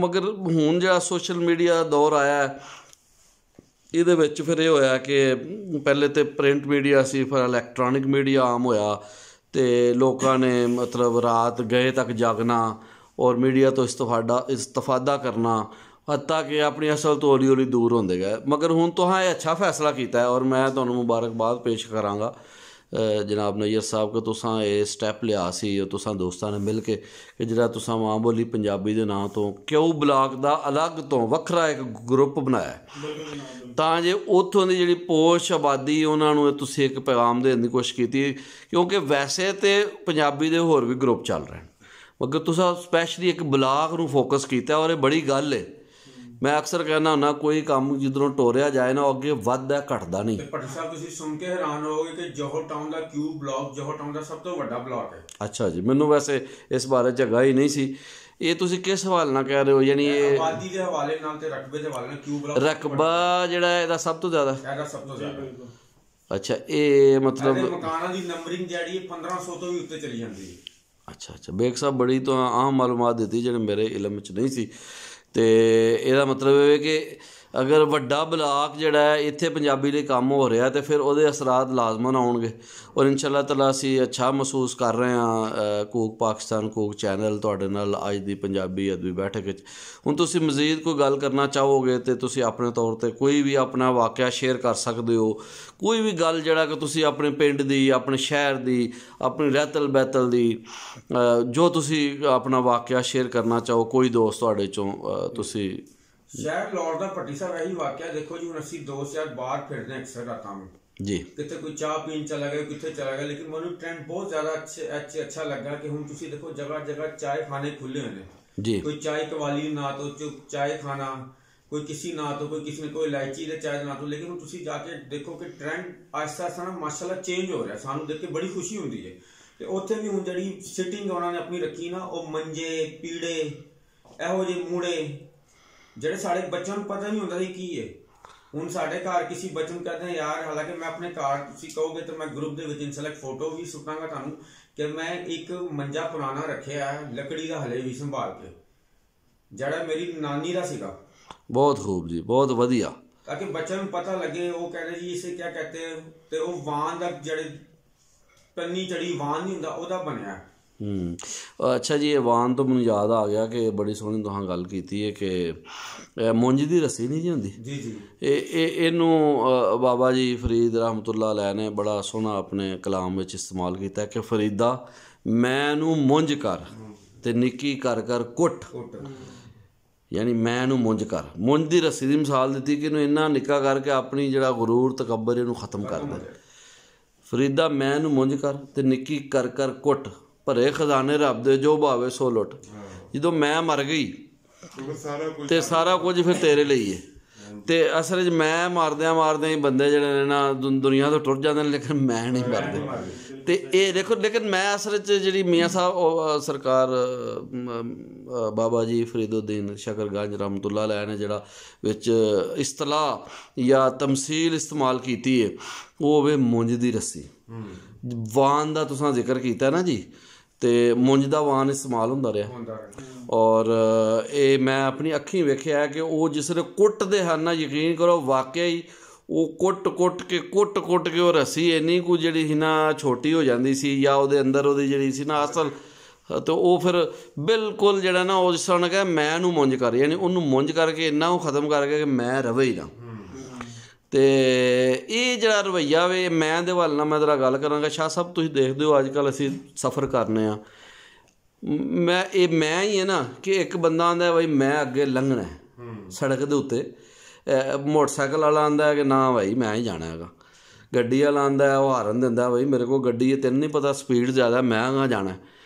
ਮਗਰ ਹੁਣ ਜਿਹੜਾ ਸੋਸ਼ਲ ਮੀਡੀਆ ਦੌਰ ਆਇਆ, ਇਹਦੇ ਵਿੱਚ ਫਿਰ ਇਹ ਹੋਇਆ ਕਿ ਪਹਿਲੇ ਤਾਂ ਪ੍ਰਿੰਟ ਮੀਡੀਆ ਸੀ, ਫਿਰ ਇਲੈਕਟ੍ਰੋਨਿਕ ਮੀਡੀਆ ਆਮ ਹੋਇਆ, ਅਤੇ ਲੋਕਾਂ ਨੇ ਮਤਲਬ ਰਾਤ ਗਏ ਤੱਕ ਜਾਗਣਾ ਔਰ ਮੀਡੀਆ ਤੋਂ ਇਸਤਫਾਦਾ ਕਰਨਾ, ਹੱਤਾਂ ਕਿ ਆਪਣੀ ਅਸਲ ਤੋਂ ਹੌਲੀ ਹੌਲੀ ਦੂਰ ਹੁੰਦੇ ਗਏ। ਮਗਰ ਹੁਣ ਤੁਹਾਂ ਇਹ ਅੱਛਾ ਫੈਸਲਾ ਕੀਤਾ ਹੈ, ਔਰ ਮੈਂ ਤੁਹਾਨੂੰ ਮੁਬਾਰਕਬਾਦ ਪੇਸ਼ ਕਰਾਂਗਾ ਜਨਾਬ ਨਈਅਰ ਸਾਹਿਬ ਕਿ ਤੁਸਾਂ ਇਹ ਸਟੈਪ ਲਿਆ ਸੀ, ਤੁਸਾਂ ਦੋਸਤਾਂ ਨੇ ਮਿਲ ਕੇ, ਕਿ ਜਿਹੜਾ ਤੁਸਾਂ ਮਾਂ ਬੋਲੀ ਪੰਜਾਬੀ ਦੇ ਨਾਂ ਤੋਂ ਕਿਊ ਬਲਾਕ ਦਾ ਅਲੱਗ ਤੋਂ ਵੱਖਰਾ ਇੱਕ ਗਰੁੱਪ ਬਣਾਇਆ, ਤਾਂ ਜੇ ਉੱਥੋਂ ਦੀ ਜਿਹੜੀ ਪੋਸ਼ ਆਬਾਦੀ ਉਹਨਾਂ ਨੂੰ ਤੁਸੀਂ ਇੱਕ ਪੈਗਾਮ ਦੇਣ ਦੀ ਕੋਸ਼ਿਸ਼ ਕੀਤੀ। ਕਿਉਂਕਿ ਵੈਸੇ ਤਾਂ ਪੰਜਾਬੀ ਦੇ ਹੋਰ ਵੀ ਗਰੁੱਪ ਚੱਲ ਰਹੇ, ਮਗਰ ਤੁਸੀਂ ਸਪੈਸ਼ਲੀ ਇੱਕ ਬਲਾਕ ਨੂੰ ਫੋਕਸ ਕੀਤਾ, ਔਰ ਇਹ ਬੜੀ ਗੱਲ ਹੈ ਮੈਂ ਅਕਸਰ ਕਹਿੰਦਾ ਹੁੰਦਾ ਕੋਈ ਕੰਮ ਜਿੱਧਰੋਂ ਟੋਰਿਆ ਜਾਏ ਨਾ ਉਹ ਅੱਗੇ ਵੱਧਦਾ ਘਟਦਾ ਨਹੀਂ। ਭੱਟੀ ਸਾਹਿਬ ਤੁਸੀਂ ਸੁਣ ਕੇ ਹੈਰਾਨ ਹੋਵੋਗੇ ਕਿ ਜੋਹਰ ਟਾਊਨ ਦਾ ਕਿਊਬ ਬਲਾਕ ਜੋਹਰ ਟਾਊਨ ਦਾ ਸਭ ਤੋਂ ਵੱਡਾ ਬਲਾਕ ਹੈ। ਅੱਛਾ ਜੀ, ਮੈਨੂੰ ਵੈਸੇ ਇਸ ਬਾਰੇ ਝੱਗਾ ਹੀ ਨਹੀਂ ਸੀ। ਇਹ ਤੁਸੀਂ ਕਿਸ ਹਵਾਲੇ ਨਾਲ ਕਹਿ ਰਹੇ ਹੋ? ਯਾਨੀ ਇਹ ਆਬਾਦੀ ਦੇ ਹਵਾਲੇ ਨਾਲ ਤੇ ਰਕਬੇ ਦੇ ਹਵਾਲੇ ਨਾਲ ਕਿਊਬ ਬਲਾਕ ਰਕਬਾ ਜਿਹੜਾ ਇਹਦਾ ਸਭ ਤੋਂ ਜ਼ਿਆਦਾ? ਇਹਦਾ ਸਭ ਤੋਂ ਜ਼ਿਆਦਾ। ਅੱਛਾ, ਇਹ ਮਤਲਬ ਮਕਾਨਾਂ ਦੀ ਨੰਬਰਿੰਗ ਜਿਹੜੀ 1500 ਤੋਂ ਵੀ ਉੱਤੇ ਚਲੀ ਜਾਂਦੀ ਹੈ। ਅੱਛਾ, ਬੇਗ ਸਾਹਿਬ ਬੜੀ ਤੋਂ ਆਮ ਮਾਲੂਮਾਤ ਦਿੱਤੀ ਜਿਹੜੇ ਮੇਰੇ ਇਲਮ ਵਿੱਚ ਨਹੀਂ ਸੀ। ਤੇ ਇਹਦਾ ਮਤਲਬ ਇਹ ਕਿ ਅਗਰ ਵੱਡਾ ਬਲਾਕ ਜਿਹੜਾ ਹੈ ਇੱਥੇ ਪੰਜਾਬੀ ਲਈ ਕੰਮ ਹੋ ਰਿਹਾ ਤੇ ਫਿਰ ਉਹਦੇ ਅਸਰਾਤ ਲਾਜ਼ਮਨ ਆਉਣਗੇ। ਔਰ ਇਨਸ਼ਾਅੱਲਾ ਤਾਲਾ ਅਸੀਂ ਅੱਛਾ ਮਹਿਸੂਸ ਕਰ ਰਹੇ ਹਾਂ ਕੂਕ ਪਾਕਿਸਤਾਨ ਕੂਕ ਚੈਨਲ ਤੁਹਾਡੇ ਨਾਲ ਅੱਜ ਦੀ ਪੰਜਾਬੀ ਅਦਬੀ ਬੈਠਕ ਵਿੱਚ। ਹੁਣ ਤੁਸੀਂ ਮਜ਼ੀਦ ਕੋਈ ਗੱਲ ਕਰਨਾ ਚਾਹੋਗੇ ਤਾਂ ਤੁਸੀਂ ਆਪਣੇ ਤੌਰ 'ਤੇ ਕੋਈ ਵੀ ਆਪਣਾ ਵਾਕਿਆ ਸ਼ੇਅਰ ਕਰ ਸਕਦੇ ਹੋ। ਕੋਈ ਵੀ ਗੱਲ ਜਿਹੜਾ ਕਿ ਤੁਸੀਂ ਆਪਣੇ ਪਿੰਡ ਦੀ, ਆਪਣੇ ਸ਼ਹਿਰ ਦੀ, ਆਪਣੀ ਰਹਿਤਲ ਬਹਿਤਲ ਦੀ, ਜੋ ਤੁਸੀਂ ਆਪਣਾ ਵਾਕਿਆ ਸ਼ੇਅਰ ਕਰਨਾ ਚਾਹੋ, ਕੋਈ ਦੋਸਤ ਤੁਹਾਡੇ 'ਚੋਂ ਤੁਸੀਂ। ਸ਼ਹਿਰ ਲਾਹੌਰ ਦਾ ਭੱਟੀ ਸਾਹਿਬ ਇਹੀ ਵਾਕਿਆ ਦੇਖੋ ਜੀ, ਹੁਣ ਅਸੀਂ ਦੋਸਤ ਯਾਰ ਬਾਹਰ ਫਿਰਦੇ ਹਾਂ ਅਕਸਰ ਰਾਤਾਂ ਨੂੰ ਜੀ, ਕਿਤੇ ਕੋਈ ਚਾਹ ਪੀਣ ਚਲਾ ਗਿਆ, ਕਿੱਥੇ ਚਲਾ ਗਿਆ, ਲੇਕਿਨ ਮੈਨੂੰ ਟ੍ਰੈਂਡ ਬਹੁਤ ਜ਼ਿਆਦਾ ਅੱਛਾ ਲੱਗਾ ਕਿ ਹੁਣ ਤੁਸੀਂ ਦੇਖੋ ਜਗ੍ਹਾ ਜਗ੍ਹਾ ਚਾय ਖਾਣੇ ਖੁੱਲੇ ਹੋਏ ਨੇ ਜੀ। ਕੋਈ ਚਾय ਕਵਾਲੀ ਨਾ ਤੋਂ ਚਾय ਖਾਣਾ, ਕੋਈ ਕਿਸੇ ਨਾ ਤੋਂ, ਕੋਈ ਕਿਸੇ ਨੇ ਕੋਈ ਇਲਾਇਚੀ ਦੇ ਚਾय ਨਾ ਤੋਂ। ਲੇਕਿਨ ਹੁਣ ਤੁਸੀਂ ਜਾ ਕੇ ਦੇਖੋ ਕਿ ਟ੍ਰੈਂਡ ਆਹਿਸਤਾ ਆਹਿਸਤਾ ਨਾ ਮਾਸ਼ਾਅੱਲਾ ਚੇਂਜ ਹੋ ਰਿਹਾ, ਸਾਨੂੰ ਦੇਖ ਕੇ ਬੜੀ ਖੁਸ਼ੀ ਹੁੰਦੀ ਹੈ। ਤੇ ਉੱਥੇ ਵੀ ਹੁਣ ਜਿਹੜੀ ਸਿਟਿੰਗ ਉਹਨਾਂ ਨੇ ਆਪਣੀ ਰੱਖੀ ਨਾ, ਉਹ ਮੰਜੇ ਪੀੜੇ ਇਹੋ ਜਿਹੇ ਮੂੜੇ ਜਿਹੜੇ ਸਾਡੇ ਬੱਚਿਆਂ ਨੂੰ ਪਤਾ ਨਹੀਂ ਹੁੰਦਾ ਸੀ ਕੀ ਹੈ। ਹੁਣ ਸਾਡੇ ਘਰ ਕਿਸੇ ਬੱਚੇ ਨੂੰ ਕਹਿੰਦੇ ਯਾਰ, ਹਾਲਾਂਕਿ ਮੈਂ ਆਪਣੇ ਘਰ ਤੁਸੀਂ ਕਹੋਗੇ ਤਾਂ ਮੈਂ ਗਰੁੱਪ ਦੇ ਵਿੱਚ ਇਨਸ਼ਾਅੱਲਾ ਫੋਟੋ ਵੀ ਸੁੱਟਾਂਗਾ ਤੁਹਾਨੂੰ ਕਿ ਮੈਂ ਇੱਕ ਮੰਜਾ ਪੁਰਾਣਾ ਰੱਖਿਆ ਲੱਕੜੀ ਦਾ ਹਲੇ ਵੀ ਸੰਭਾਲ ਕੇ, ਜਿਹੜਾ ਮੇਰੀ ਨਾਨੀ ਦਾ ਸੀਗਾ। ਬਹੁਤ ਖੂਬ ਜੀ, ਬਹੁਤ ਵਧੀਆ, ਤਾਂ ਕਿ ਬੱਚਿਆਂ ਨੂੰ ਪਤਾ ਲੱਗੇ। ਉਹ ਕਹਿੰਦੇ ਜੀ ਇਸੇ ਕਿਆ ਕਹਤੇ ਹੈ, ਤੇ ਉਹ ਵਾਨ ਦਾ ਜਿਹੜੇ ਪੰਨੀ ਚੜੀ ਵਾਨ ਨਹੀਂ ਹੁੰਦਾ ਉਹਦਾ ਬਣਿਆ। ਅੱਛਾ ਜੀ, ਇਹ ਵਾਨ ਤੋਂ ਮੈਨੂੰ ਯਾਦ ਆ ਗਿਆ ਕਿ ਬੜੀ ਸੋਹਣੀ ਤੁਸੀਂ ਗੱਲ ਕੀਤੀ ਹੈ ਕਿ ਮੁੰਜ ਦੀ ਰੱਸੀ ਨਹੀਂ ਜੀ ਹੁੰਦੀ ਜੀ ਜੀ, ਇਹਨੂੰ ਬਾਬਾ ਜੀ ਫਰੀਦ ਰਹਿਮਤੁल्लाह अलैह ਨੇ ਬੜਾ ਸੋਹਣਾ ਆਪਣੇ ਕਲਾਮ ਵਿੱਚ ਇਸਤੇਮਾਲ ਕੀਤਾ ਕਿ ਫਰੀਦਾ ਮੈਨੂੰ ਮੁੰਜ ਕਰ ਤੇ ਨਿੱਕੀ ਕਰ ਕਰ ਕੁੱਟ, ਯਾਨੀ ਮੈਂ ਇਹਨੂੰ ਮੁੰਜ ਕਰ। ਮੁੰਜ ਦੀ ਰੱਸੀ ਦੀ ਮਿਸਾਲ ਦਿੱਤੀ ਕਿ ਇਹਨੂੰ ਇੰਨਾ ਨਿੱਕਾ ਕਰਕੇ ਆਪਣੀ ਜਿਹੜਾ ਗੁਰੂਰ ਤਕੱਬਰ ਇਹਨੂੰ ਖਤਮ ਕਰ ਦੇ। ਫਰੀਦਾ ਮੈਂ ਇਹਨੂੰ ਮੁੰਜ ਕਰ ਤੇ ਨਿੱਕੀ ਕਰ ਕਰ ਕੁੱਟ, ਭਰੇ ਖਜ਼ਾਨੇ ਰੱਬ ਦੇ ਜੋ ਭਾਵੇ ਸੋ ਲੁੱਟ। ਜਦੋਂ ਮੈਂ ਮਰ ਗਈ ਤੇ ਸਾਰਾ ਕੁਝ ਫਿਰ ਤੇਰੇ ਲਈ ਹੈ। ਤੇ ਅਸਲ 'ਚ ਮੈਂ ਮਾਰਦਿਆਂ ਹੀ ਬੰਦੇ ਜਿਹੜੇ ਨੇ ਨਾ ਦੁਨੀਆ ਤੋਂ ਟੁੱਟ ਜਾਂਦੇ ਨੇ, ਲੇਕਿਨ ਮੈਂ ਨਹੀਂ ਮਰਦੇ। ਤੇ ਇਹ ਦੇਖੋ, ਲੇਕਿਨ ਮੈਂ ਅਸਲ 'ਚ ਜਿਹੜੀ ਮੀਆਂ ਸਾਹਿਬ ਸਰਕਾਰ ਬਾਬਾ ਜੀ ਫਰੀਦੁੱਦੀਨ ਸ਼ਕਰਗੰਜ ਰਹਿਮਤੁल्लाह अलैह ਨੇ ਜਿਹੜਾ ਵਿੱਚ ਇਸਤਲਾਹ ਜਾਂ ਤਮਸੀਲ ਇਸਤੇਮਾਲ ਕੀਤੀ ਹੈ ਉਹ ਹੋਵੇ ਮੁੰਜ ਦੀ ਰੱਸੀ। ਵਾਨ ਦਾ ਤੁਸੀਂ ਜ਼ਿਕਰ ਕੀਤਾ ਨਾ ਜੀ, ਤੇ ਮੁੰਜ ਦਾ ਵਾਨ ਇਸਤੇਮਾਲ ਹੁੰਦਾ ਰਿਹਾ। ਔਰ ਇਹ ਮੈਂ ਆਪਣੀ ਅੱਖੀਂ ਵੇਖਿਆ ਕਿ ਉਹ ਜਿਸ ਵੇਲੇ ਕੁੱਟਦੇ ਹਨ ਨਾ, ਯਕੀਨ ਕਰੋ ਵਾਕਿਆ ਹੀ ਉਹ ਕੁੱਟ ਕੇ ਉਹ ਰੱਸੀ ਇੰਨੀ ਕੁ ਜਿਹੜੀ ਸੀ ਨਾ ਛੋਟੀ ਹੋ ਜਾਂਦੀ ਸੀ, ਜਾਂ ਉਹਦੇ ਅੰਦਰ ਉਹਦੀ ਜਿਹੜੀ ਸੀ ਨਾ ਅਸਲ, ਤੇ ਉਹ ਫਿਰ ਬਿਲਕੁਲ ਜਿਹੜਾ ਨਾ ਉਹ ਜਿਸ ਤਰ੍ਹਾਂ ਕਿਹਾ ਮੈਂ ਇਹਨੂੰ ਮੁੰਜ ਕਰ, ਯਾਨੀ ਉਹਨੂੰ ਮੁੰਜ ਕਰਕੇ ਇੰਨਾ ਉਹ ਖਤਮ ਕਰ ਗਿਆ ਕਿ ਮੈਂ ਰਵੇ ਹੀ ਨਾ। ਤੇ ਇਹ ਜਿਹੜਾ ਰਵੱਈਆ ਵੇ ਮੈਂ ਦੇ ਵੱਲ ਨਾਲ ਮੈਂ ਜ਼ਰਾ ਗੱਲ ਕਰਾਂਗਾ। ਸ਼ਾਹ ਸਾਹਿਬ ਤੁਸੀਂ ਦੇਖਦੇ ਹੋ ਅੱਜ ਕੱਲ੍ਹ ਅਸੀਂ ਸਫ਼ਰ ਕਰਨੇ ਆ, ਮੈਂ ਹੀ ਹੈ ਨਾ ਕਿ ਇੱਕ ਬੰਦਾ ਆਉਂਦਾ ਬਈ ਮੈਂ ਅੱਗੇ ਲੰਘਣਾ ਸੜਕ ਦੇ ਉੱਤੇ, ਮੋਟਰਸਾਈਕਲ ਵਾਲਾ ਆਉਂਦਾ ਕਿ ਨਾ ਭਾਈ ਮੈਂ ਹੀ ਜਾਣਾ ਹੈਗਾ, ਗੱਡੀ ਵਾਲਾ ਆਉਂਦਾ ਉਹ ਹਾਰਨ ਦਿੰਦਾ ਬਈ ਮੇਰੇ ਕੋਲ ਗੱਡੀ ਹੈ, ਤੈਨੂੰ ਨਹੀਂ ਪਤਾ ਸਪੀਡ ਜ਼ਿਆਦਾ, ਮੈਂ ਗਾ ਜਾਣਾ।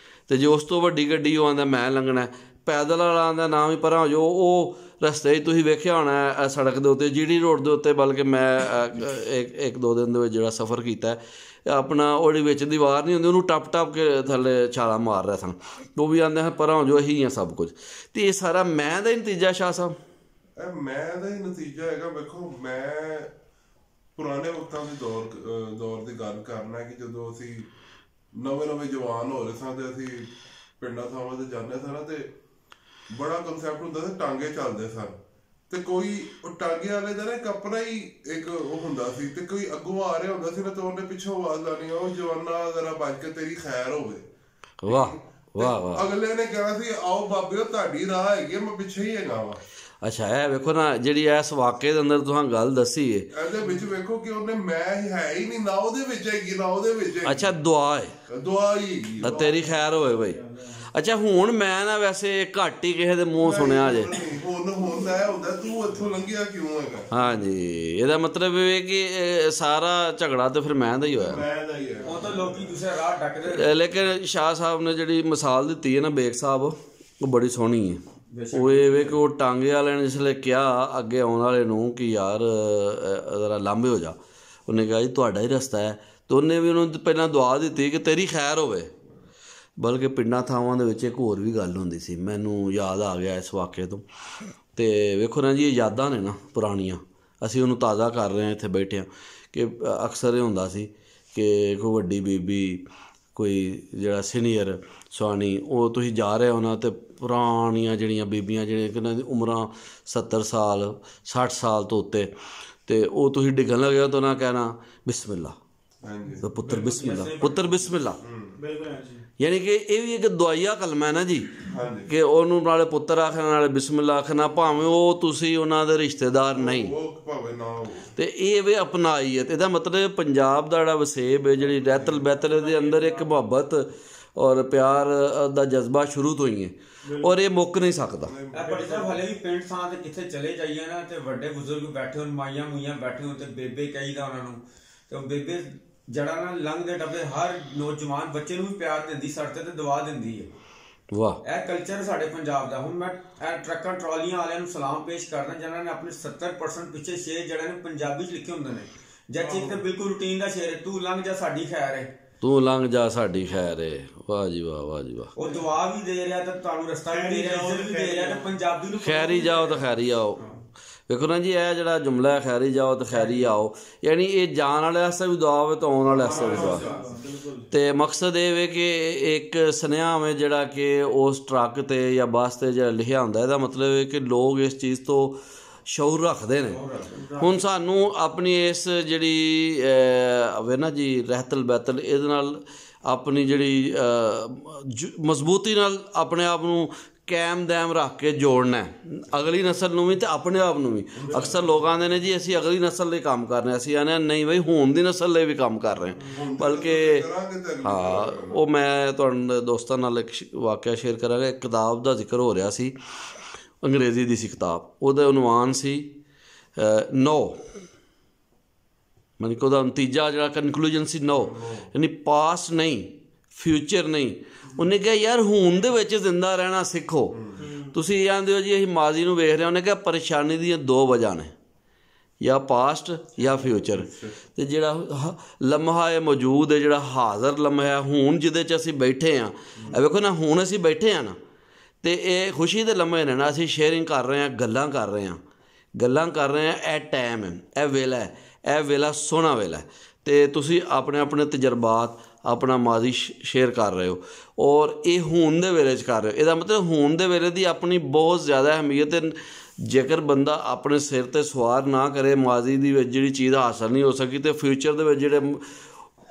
ਤੇ ਜੇ ਉਸ ਤੋਂ ਵੱਡੀ ਗੱਡੀ ਉਹ ਆਉਂਦਾ ਮੈਂ ਲੰਘਣਾ। ਪੈਦਲ ਵਾਲਾ ਆਉਂਦਾ ਨਾ ਵੀ ਪਰਾਂ ਹੋ ਜਾਓ, ਉਹ ਰਸਤੇ 'ਚ ਤੁਸੀਂ ਵੇਖਿਆ ਹੋਣਾ ਸੜਕ ਦੇ ਉੱਤੇ GD ਰੋਡ ਦੇ ਉੱਤੇ, ਬਲਕਿ ਮੈਂ ਇੱਕ ਦੋ ਦਿਨ ਦੇ ਵਿੱਚ ਜਿਹੜਾ ਸਫ਼ਰ ਕੀਤਾ ਆਪਣਾ, ਉਹਦੇ ਵਿੱਚ ਦੀਵਾਰ ਨਹੀਂ ਹੁੰਦੀ, ਉਹਨੂੰ ਟੱਪ ਕੇ ਥੱਲੇ ਛਾਲਾ ਮਾਰ ਰਿਹਾ ਸਨ। ਉਹ ਵੀ ਆਉਂਦੇ ਹਨ ਪਰਾਂ ਹੋ ਜਾਓ, ਇਹੀ ਆ ਸਭ ਕੁਝ। ਤੇ ਇਹ ਸਾਰਾ ਮੈਂ ਦਾ ਹੀ ਨਤੀਜਾ ਸ਼ਾਹ ਸਾਹਿਬ, ਇਹ ਮੈਂ ਦਾ ਹੀ ਨਤੀਜਾ ਹੈਗਾ। ਵੇਖੋ ਮੈਂ ਪੁਰਾਣੇ ਵਕਤਾਂ ਦੇ ਦੌਰ ਦੀ ਗੱਲ ਕਰਨਾ ਕਿ ਜਦੋਂ ਅਸੀਂ ਨਵੇਂ ਜਵਾਨ ਹੋ ਰਹੇ ਸਾਂ ਤੇ ਅਸੀਂ ਪਿੰਡਾਂ ਥਾਵਾਂ ਤੇ ਜਾਂਦੇ ਸਾਂ ਤੇ ਬੜਾ ਕਨਸੈਪਟ ਹੁੰਦਾ ਸੀ, ਟਾਂਗੇ ਚੱਲਦੇ ਸਨ ਤੇ ਕੋਈ ਉਹ ਟਾਂਗੇ ਵਾਲੇ ਦਾ ਨਾ ਇੱਕ ਆਪਣਾ ਹੀ ਇੱਕ ਉਹ ਹੁੰਦਾ ਸੀ, ਤੇ ਕੋਈ ਅੱਗੋਂ ਆ ਰਿਹਾ ਹੁੰਦਾ ਸੀ ਨਾ ਤਾਂ ਉਹਨੇ ਪਿੱਛੋਂ ਆਵਾਜ਼ ਲਾਣੀ, ਉਹ ਜਵਾਨਾ ਜ਼ਰਾ ਬਚ ਕੇ ਤੇਰੀ ਖੈਰ ਹੋਵੇ। ਵਾਹ ਵਾਹ ਵਾਹ। ਅਗਲੇ ਨੇ ਕਿਹਾ ਸੀ ਆਓ ਬਾਬਿਓ ਤੁਹਾਡੀ ਰਾਹ ਹੈਗੀ, ਮੈਂ ਪਿੱਛੇ ਹੀ ਹੈਗਾ ਵਾ। ਅੱਛਾ, ਇਹ ਵੇਖੋ ਨਾ ਜਿਹੜੀ ਇਸ ਵਾਕਿਏ ਦੇ ਅੰਦਰ ਤੁਸੀਂ ਗੱਲ ਦੱਸੀ ਹੈ, ਇਹਦੇ ਵਿੱਚ ਵੇਖੋ ਕਿ ਉਹਨੇ ਮੈਂ ਹੈ ਹੀ ਨਹੀਂ, ਨਾ ਉਹਦੇ ਵਿੱਚ ਹੈਗੀ ਨਾ ਉਹਦੇ ਵਿੱਚ ਹੈਗੀ। ਅੱਛਾ, ਦੁਆ ਹੈ, ਦੁਆ ਹੀ ਹੈਗੀ ਤੇਰੀ ਖੈਰ ਹੋਵੇ ਬਈ। ਅੱਛਾ, ਹੁਣ ਮੈਂ ਨਾ ਵੈਸੇ ਘੱਟ ਹੀ ਕਿਸੇ ਦੇ ਮੂੰਹ ਸੁਣਿਆ ਜੇ, ਹੁਣ ਹੁੰਦਾ ਤੂੰ ਇੱਥੋਂ ਲੰਘਿਆ ਕਿਉਂ ਹੈਗਾ। ਹਾਂਜੀ, ਇਹਦਾ ਮਤਲਬ ਇਹ ਕਿ ਸਾਰਾ ਝਗੜਾ ਤੇ ਫਿਰ ਮੈਂ ਦਾ ਹੀ ਹੋਇਆ, ਮੈਂ ਦਾ ਹੀ ਹੈ। ਉਹ ਤਾਂ ਲੋਕੀ ਦੂਸਰਾ ਰਾਹ ਡੱਕਦੇ। ਲੇਕਿਨ ਸ਼ਾਹ ਸਾਹਿਬ ਨੇ ਜਿਹੜੀ ਮਿਸਾਲ ਦਿੱਤੀ ਹੈ ਨਾ ਬੇਗ ਸਾਹਿਬ, ਉਹ ਬੜੀ ਸੋਹਣੀ ਹੈ। ਉਹ ਇਹ ਵੇ ਕਿ ਉਹ ਟਾਂਗੇ ਵਾਲਿਆਂ ਨੇ ਜਿਸਲੇ ਕਿਹਾ ਅੱਗੇ ਆਉਣ ਵਾਲੇ ਨੂੰ ਕਿ ਯਾਰ ਜ਼ਰਾ ਲਾਂਭੇ ਹੋ ਜਾ, ਉਹਨੇ ਕਿਹਾ ਜੀ ਤੁਹਾਡਾ ਹੀ ਰਸਤਾ ਹੈ, ਅਤੇ ਉਹਨੇ ਵੀ ਉਹਨੂੰ ਪਹਿਲਾਂ ਦੁਆ ਦਿੱਤੀ ਕਿ ਤੇਰੀ ਖੈਰ ਹੋਵੇ। ਬਲਕਿ ਪਿੰਡਾਂ ਥਾਵਾਂ ਦੇ ਵਿੱਚ ਇੱਕ ਹੋਰ ਵੀ ਗੱਲ ਹੁੰਦੀ ਸੀ, ਮੈਨੂੰ ਯਾਦ ਆ ਗਿਆ ਇਸ ਵਾਕਿਏ ਤੋਂ। ਅਤੇ ਵੇਖੋ ਨਾ ਜੀ, ਇਹ ਯਾਦਾਂ ਨੇ ਨਾ ਪੁਰਾਣੀਆਂ, ਅਸੀਂ ਉਹਨੂੰ ਤਾਜ਼ਾ ਕਰ ਰਹੇ ਹਾਂ ਇੱਥੇ ਬੈਠੇ ਹਾਂ। ਕਿ ਅਕਸਰ ਇਹ ਹੁੰਦਾ ਸੀ ਕਿ ਕੋਈ ਵੱਡੀ ਬੀਬੀ, ਕੋਈ ਜਿਹੜਾ ਸੀਨੀਅਰ ਸੁਆਣੀ, ਉਹ ਤੁਸੀਂ ਜਾ ਰਹੇ ਹੋ ਨਾ, ਅਤੇ ਪੁਰਾਣੀਆਂ ਜਿਹੜੀਆਂ ਬੀਬੀਆਂ ਜਿਹੜੀਆਂ ਕਿ ਉਹਨਾਂ ਦੀ ਉਮਰਾਂ 70 ਸਾਲ 60 ਸਾਲ ਤੋਂ ਉੱਤੇ, ਅਤੇ ਉਹ ਤੁਸੀਂ ਡਿੱਗਣ ਲੱਗਿਆ ਤਾਂ ਉਹਨਾਂ ਕਹਿਣਾ ਬਿਸਮਿਲ੍ਲਾ, ਪੁੱਤਰ ਬਿਸਮਿਲ੍ਲਾ, ਪੁੱਤਰ ਬਿਸਮਿਲ੍ਲਾ। ਯਾਨੀ ਕਿ ਇਹ ਵੀ ਇੱਕ ਦੁਆਈਆ ਕਲਮਾ ਹੈ ਨਾ ਜੀ, ਕਿ ਉਹਨੂੰ ਨਾਲੇ ਪੁੱਤਰ ਆਖਣਾ ਨਾਲੇ ਬਿਸਮਿਲ੍ਲਾ ਆਖਣਾ, ਭਾਵੇਂ ਉਹ ਤੁਸੀਂ ਉਹਨਾਂ ਦੇ ਰਿਸ਼ਤੇਦਾਰ ਨਹੀਂ, ਅਤੇ ਇਹ ਵੀ ਅਪਣਾਈਅਤ। ਇਹਦਾ ਮਤਲਬ ਪੰਜਾਬ ਦਾ ਜਿਹੜਾ ਵਸੇਬ ਹੈ, ਜਿਹੜੀ ਰਹਿਤਲ ਬਹਿਤਲ ਦੇ ਅੰਦਰ ਇੱਕ ਮੁਹੱਬਤ ਔਰ ਪਿਆਰ ਦਾ ਜਜ਼ਬਾ ਸ਼ੁਰੂ ਤੋਂ ਹੀ ਹੈ, ਔਰ ਇਹ ਮੁੱਕ ਨਹੀਂ ਸਕਦਾ। ਭਾਈ ਸਾਹਿਬ ਹਲੇ ਵੀ ਪਿੰਡ ਥਾਂ ਤੇ ਕਿੱਥੇ ਚਲੇ ਜਾਈਏ ਨਾ, ਤੇ ਵੱਡੇ ਬਜ਼ੁਰਗ ਬੈਠੇ ਹੋਣ, ਮਾਈਆਂ ਮੂਈਆਂ ਬੈਠੇ ਹੋਣ, ਤੇ ਬੇਬੇ ਕਹੀਦਾ ਉਹਨਾਂ ਨੂੰ, ਤੇ ਉਹ ਬੇਬੇ ਜਿਹੜਾ ਨਾ ਲੰਘਦੇ ਟੱਪਦੇ ਹਰ ਨੌਜਵਾਨ ਬੱਚੇ ਨੂੰ ਵੀ ਪਿਆਰ ਦਿੰਦੀ, ਸੜਕ ਤੇ ਦਵਾ ਦਿੰਦੀ ਹੈ। ਵਾਹ, ਇਹ ਕਲਚਰ ਸਾਡੇ ਪੰਜਾਬ ਦਾ। ਹੁਣ ਮੈਂ ਇਹ ਟਰੱਕਾਂ ਟਰਾਲੀਆਂ ਵਾਲਿਆਂ ਨੂੰ ਸਲਾਮ ਪੇਸ਼ ਕਰਦਾ, ਜਿਹਨਾਂ ਨੇ ਆਪਣੇ 70% ਪਿੱਛੇ ਸ਼ੇਰ ਜਿਹੜੇ ਨੇ ਪੰਜਾਬੀ 'ਚ ਲਿਖੇ ਹੁੰਦੇ ਨੇ, ਜੱਜ ਇੱਕ ਤਾਂ ਬਿਲਕੁਲ ਰੂਟੀਨ ਦਾ ਸ਼ੇਰ ਹੈ, ਤੂੰ ਲੰਘ ਜਾ ਸਾਡੀ ਖੈਰ ਹੈ, ਤੂੰ ਲੰਘ ਜਾ ਸਾਡੀ ਖੈਰ ਹੈ। ਵਾਹ ਜੀ ਵਾਹ, ਵਾਹ ਜੀ ਵਾਹ। ਉਹ ਦੁਆ ਵੀ ਦੇ ਰਿਹਾ ਤੇ ਤੁਹਾਨੂੰ ਰਸਤਾ ਵੀ ਦੇ ਰਿਹਾ, ਇੱਜ਼ਤ ਵੀ ਦੇ ਰਿਹਾ, ਤੇ ਪੰਜਾਬੀ ਨੂੰ ਖੈਰੀ ਜਾਓ ਤਾਂ ਖੈਰੀ ਆਓ। ਵੇਖੋ ਨਾ ਜੀ, ਇਹ ਜਿਹੜਾ ਜੁਮਲਾ ਹੈ ਖੈਰੀ ਜਾਓ ਤਾਂ ਖੈਰੀ ਆਓ, ਯਾਨੀ ਇਹ ਜਾਣ ਵਾਲੇ ਵਾਸਤੇ ਵੀ ਦੁਆ ਹੋਵੇ ਤਾਂ ਆਉਣ ਵਾਲੇ ਵਾਸਤੇ ਵੀ ਦੁਆ। ਅਤੇ ਮਕਸਦ ਇਹ ਵੇ ਕਿ ਇੱਕ ਸੁਨੇਹਾ ਹੋਵੇ ਜਿਹੜਾ ਕਿ ਉਸ ਟਰੱਕ 'ਤੇ ਜਾਂ ਬੱਸ 'ਤੇ ਜਿਹੜਾ ਲਿਖਿਆ ਹੁੰਦਾ, ਇਹਦਾ ਮਤਲਬ ਹੈ ਕਿ ਲੋਕ ਇਸ ਚੀਜ਼ ਤੋਂ ਸ਼ਊਰ ਰੱਖਦੇ ਨੇ। ਹੁਣ ਸਾਨੂੰ ਆਪਣੀ ਇਸ ਜਿਹੜੀ ਵੇ ਨਾ ਜੀ ਰਹਿਤਲ ਬਹਿਤਲ, ਇਹਦੇ ਨਾਲ ਆਪਣੀ ਜਿਹੜੀ ਮਜ਼ਬੂਤੀ ਨਾਲ ਆਪਣੇ ਆਪ ਨੂੰ ਕਾਇਮ ਦੈਮ ਰੱਖ ਕੇ ਜੋੜਨਾ ਹੈ, ਅਗਲੀ ਨਸਲ ਨੂੰ ਵੀ ਅਤੇ ਆਪਣੇ ਆਪ ਨੂੰ ਵੀ। ਅਕਸਰ ਲੋਕ ਆਉਂਦੇ ਨੇ ਜੀ ਅਸੀਂ ਅਗਲੀ ਨਸਲ ਲਈ ਕੰਮ ਕਰ ਰਹੇ ਹਾਂ, ਅਸੀਂ ਆਉਂਦੇ ਨਹੀਂ ਬਈ ਹੁਣ ਦੀ ਨਸਲ ਲਈ ਵੀ ਕੰਮ ਕਰ ਰਹੇ ਹਾਂ। ਬਲਕਿ ਹਾਂ, ਉਹ ਮੈਂ ਤੁਹਾਡੇ ਦੋਸਤਾਂ ਨਾਲ ਇੱਕ ਵਾਕਿਆ ਸ਼ੇਅਰ ਕਰਾਂਗਾ। ਇੱਕ ਕਿਤਾਬ ਦਾ ਜ਼ਿਕਰ ਹੋ ਰਿਹਾ ਸੀ, ਅੰਗਰੇਜ਼ੀ ਦੀ ਸੀ ਕਿਤਾਬ, ਉਹਦਾ ਉਨਵਾਨ ਸੀ ਨੋ, ਮਤਲਬ ਕਿ ਉਹਦਾ ਨਤੀਜਾ ਜਿਹੜਾ ਕਨਕਲੂਜਨ ਸੀ ਨੋ, ਯਾਨੀ ਪਾਸਟ ਨਹੀਂ, ਫਿਊਚਰ ਨਹੀਂ। ਉਹਨੇ ਕਿਹਾ ਯਾਰ ਹੁਣ ਦੇ ਵਿੱਚ ਜ਼ਿੰਦਾ ਰਹਿਣਾ ਸਿੱਖੋ। ਤੁਸੀਂ ਇਹ ਆਂਦੇ ਹੋ ਜੀ ਅਸੀਂ ਮਾਜ਼ੀ ਨੂੰ ਵੇਖ ਰਹੇ ਹਾਂ, ਉਹਨੇ ਕਿਹਾ ਪਰੇਸ਼ਾਨੀ ਦੀਆਂ ਦੋ ਵਜ੍ਹਾ ਨੇ, ਜਾਂ ਪਾਸਟ ਜਾਂ ਫਿਊਚਰ। ਅਤੇ ਜਿਹੜਾ ਲਮਹਾ ਹੈ ਮੌਜੂਦ ਹੈ, ਜਿਹੜਾ ਹਾਜ਼ਰ ਲਮਹਾ ਹੈ ਹੁਣ ਜਿਹਦੇ 'ਚ ਅਸੀਂ ਬੈਠੇ ਹਾਂ, ਇਹ ਵੇਖੋ ਨਾ ਹੁਣ ਅਸੀਂ ਬੈਠੇ ਹਾਂ ਨਾ, ਅਤੇ ਇਹ ਖੁਸ਼ੀ ਦੇ ਲਮਹੇ ਨੇ ਨਾ, ਅਸੀਂ ਸ਼ੇਅਰਿੰਗ ਕਰ ਰਹੇ ਹਾਂ, ਗੱਲਾਂ ਕਰ ਰਹੇ ਹਾਂ, ਗੱਲਾਂ ਕਰ ਰਹੇ ਹਾਂ। ਇਹ ਟਾਈਮ ਹੈ, ਇਹ ਵੇਲਾ ਹੈ, ਇਹ ਵੇਲਾ ਸੋਹਣਾ ਵੇਲਾ ਹੈ, ਅਤੇ ਤੁਸੀਂ ਆਪਣੇ ਆਪਣੇ ਤਜਰਬਾਤ ਆਪਣਾ ਮਾਜ਼ੀ ਸ਼ੇਅਰ ਕਰ ਰਹੇ ਹੋ, ਔਰ ਇਹ ਹੁਣ ਦੇ ਵੇਲੇ 'ਚ ਕਰ ਰਹੇ ਹੋ। ਇਹਦਾ ਮਤਲਬ ਹੁਣ ਦੇ ਵੇਲੇ ਦੀ ਆਪਣੀ ਬਹੁਤ ਜ਼ਿਆਦਾ ਅਹਿਮੀਅਤ ਹੈ। ਜੇਕਰ ਬੰਦਾ ਆਪਣੇ ਸਿਰ 'ਤੇ ਸਵਾਰ ਨਾ ਕਰੇ, ਮਾਜ਼ੀ ਦੀ ਵਿੱਚ ਜਿਹੜੀ ਚੀਜ਼ ਹਾਸਲ ਨਹੀਂ ਹੋ ਸਕੀ, ਅਤੇ ਫਿਊਚਰ ਦੇ ਵਿੱਚ ਜਿਹੜੇ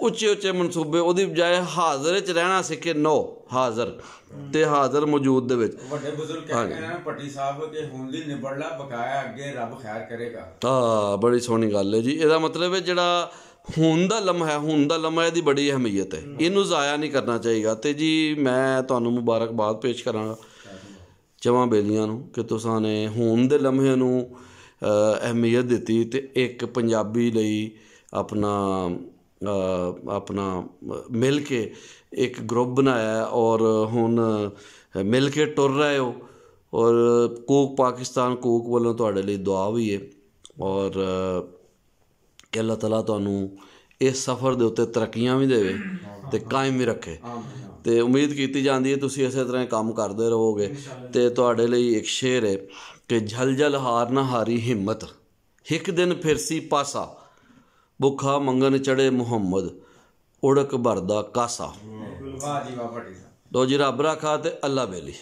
ਉੱਚੇ ਉੱਚੇ ਮਨਸੂਬੇ, ਉਹਦੀ ਬਜਾਏ ਹਾਜ਼ਰ 'ਚ ਰਹਿਣਾ ਸਿੱਖੇ। ਨੋ ਹਾਜ਼ਰ ਅਤੇ ਹਾਜ਼ਰ ਮੌਜੂਦ ਦੇ ਵਿੱਚ। ਵੱਡੇ ਬਜ਼ੁਰਗ ਕਹਿੰਦੇ ਨੇ ਭੱਟੀ ਸਾਹਿਬ ਕਿ ਹੁਣ ਦੀ ਨਿਬੜਲਾ ਬਕਾਇਆ, ਅੱਗੇ ਰੱਬ ਖੈਰ ਕਰੇਗਾ। ਹਾਂ, ਬੜੀ ਸੋਹਣੀ ਗੱਲ ਹੈ ਜੀ। ਇਹਦਾ ਮਤਲਬ ਹੈ ਜਿਹੜਾ ਹੁਣ ਦਾ ਲਮਹਾ, ਹੁਣ ਦਾ ਲਮਹਾ ਇਹਦੀ ਬੜੀ ਅਹਿਮੀਅਤ ਹੈ, ਇਹਨੂੰ ਜ਼ਾਇਆ ਨਹੀਂ ਕਰਨਾ ਚਾਹੀਦਾ। ਅਤੇ ਜੀ ਮੈਂ ਤੁਹਾਨੂੰ ਮੁਬਾਰਕਬਾਦ ਪੇਸ਼ ਕਰਾਂਗਾ ਚਵਾਂ ਬੇਲੀਆਂ ਨੂੰ ਕਿ ਤੁਸਾਂ ਨੇ ਹੁਣ ਦੇ ਲਮਹੇ ਨੂੰ ਅਹਿਮੀਅਤ ਦਿੱਤੀ, ਅਤੇ ਇੱਕ ਪੰਜਾਬੀ ਲਈ ਆਪਣਾ ਮਿਲ ਕੇ ਇੱਕ ਗਰੁੱਪ ਬਣਾਇਆ, ਔਰ ਹੁਣ ਮਿਲ ਕੇ ਟੁਰ ਰਹੇ ਹੋ। ਔਰ ਕੂਕ ਪਾਕਿਸਤਾਨ ਕੂਕ ਵੱਲੋਂ ਤੁਹਾਡੇ ਲਈ ਦੁਆ ਵੀ ਹੈ, ਔਰ ਕਿ ਅੱਲਾਹ ਤਾਲਾ ਤੁਹਾਨੂੰ ਇਸ ਸਫ਼ਰ ਦੇ ਉੱਤੇ ਤਰੱਕੀਆਂ ਵੀ ਦੇਵੇ ਅਤੇ ਕਾਇਮ ਵੀ ਰੱਖੇ। ਅਤੇ ਉਮੀਦ ਕੀਤੀ ਜਾਂਦੀ ਹੈ ਤੁਸੀਂ ਇਸੇ ਤਰ੍ਹਾਂ ਕੰਮ ਕਰਦੇ ਰਹੋਗੇ। ਅਤੇ ਤੁਹਾਡੇ ਲਈ ਇੱਕ ਸ਼ੇਰ ਹੈ ਕਿ ਝਲ ਝਲ ਹਾਰ ਨਾ ਹਾਰੀ ਹਿੰਮਤ, ਇੱਕ ਦਿਨ ਫਿਰਸੀ ਪਾਸਾ, ਭੁੱਖਾ ਮੰਗਣ ਚੜੇ ਮੁਹੰਮਦ, ਉੜਕ ਭਰਦਾ ਕਾਸਾ। ਵਾਹ ਜੀ ਵਾਹ ਭੱਟੀ ਸਾਹਿਬ। ਲੋ ਜੀ, ਰੱਬ ਰਾਖਾ ਅਤੇ ਅੱਲਾ ਬੇਲੀ।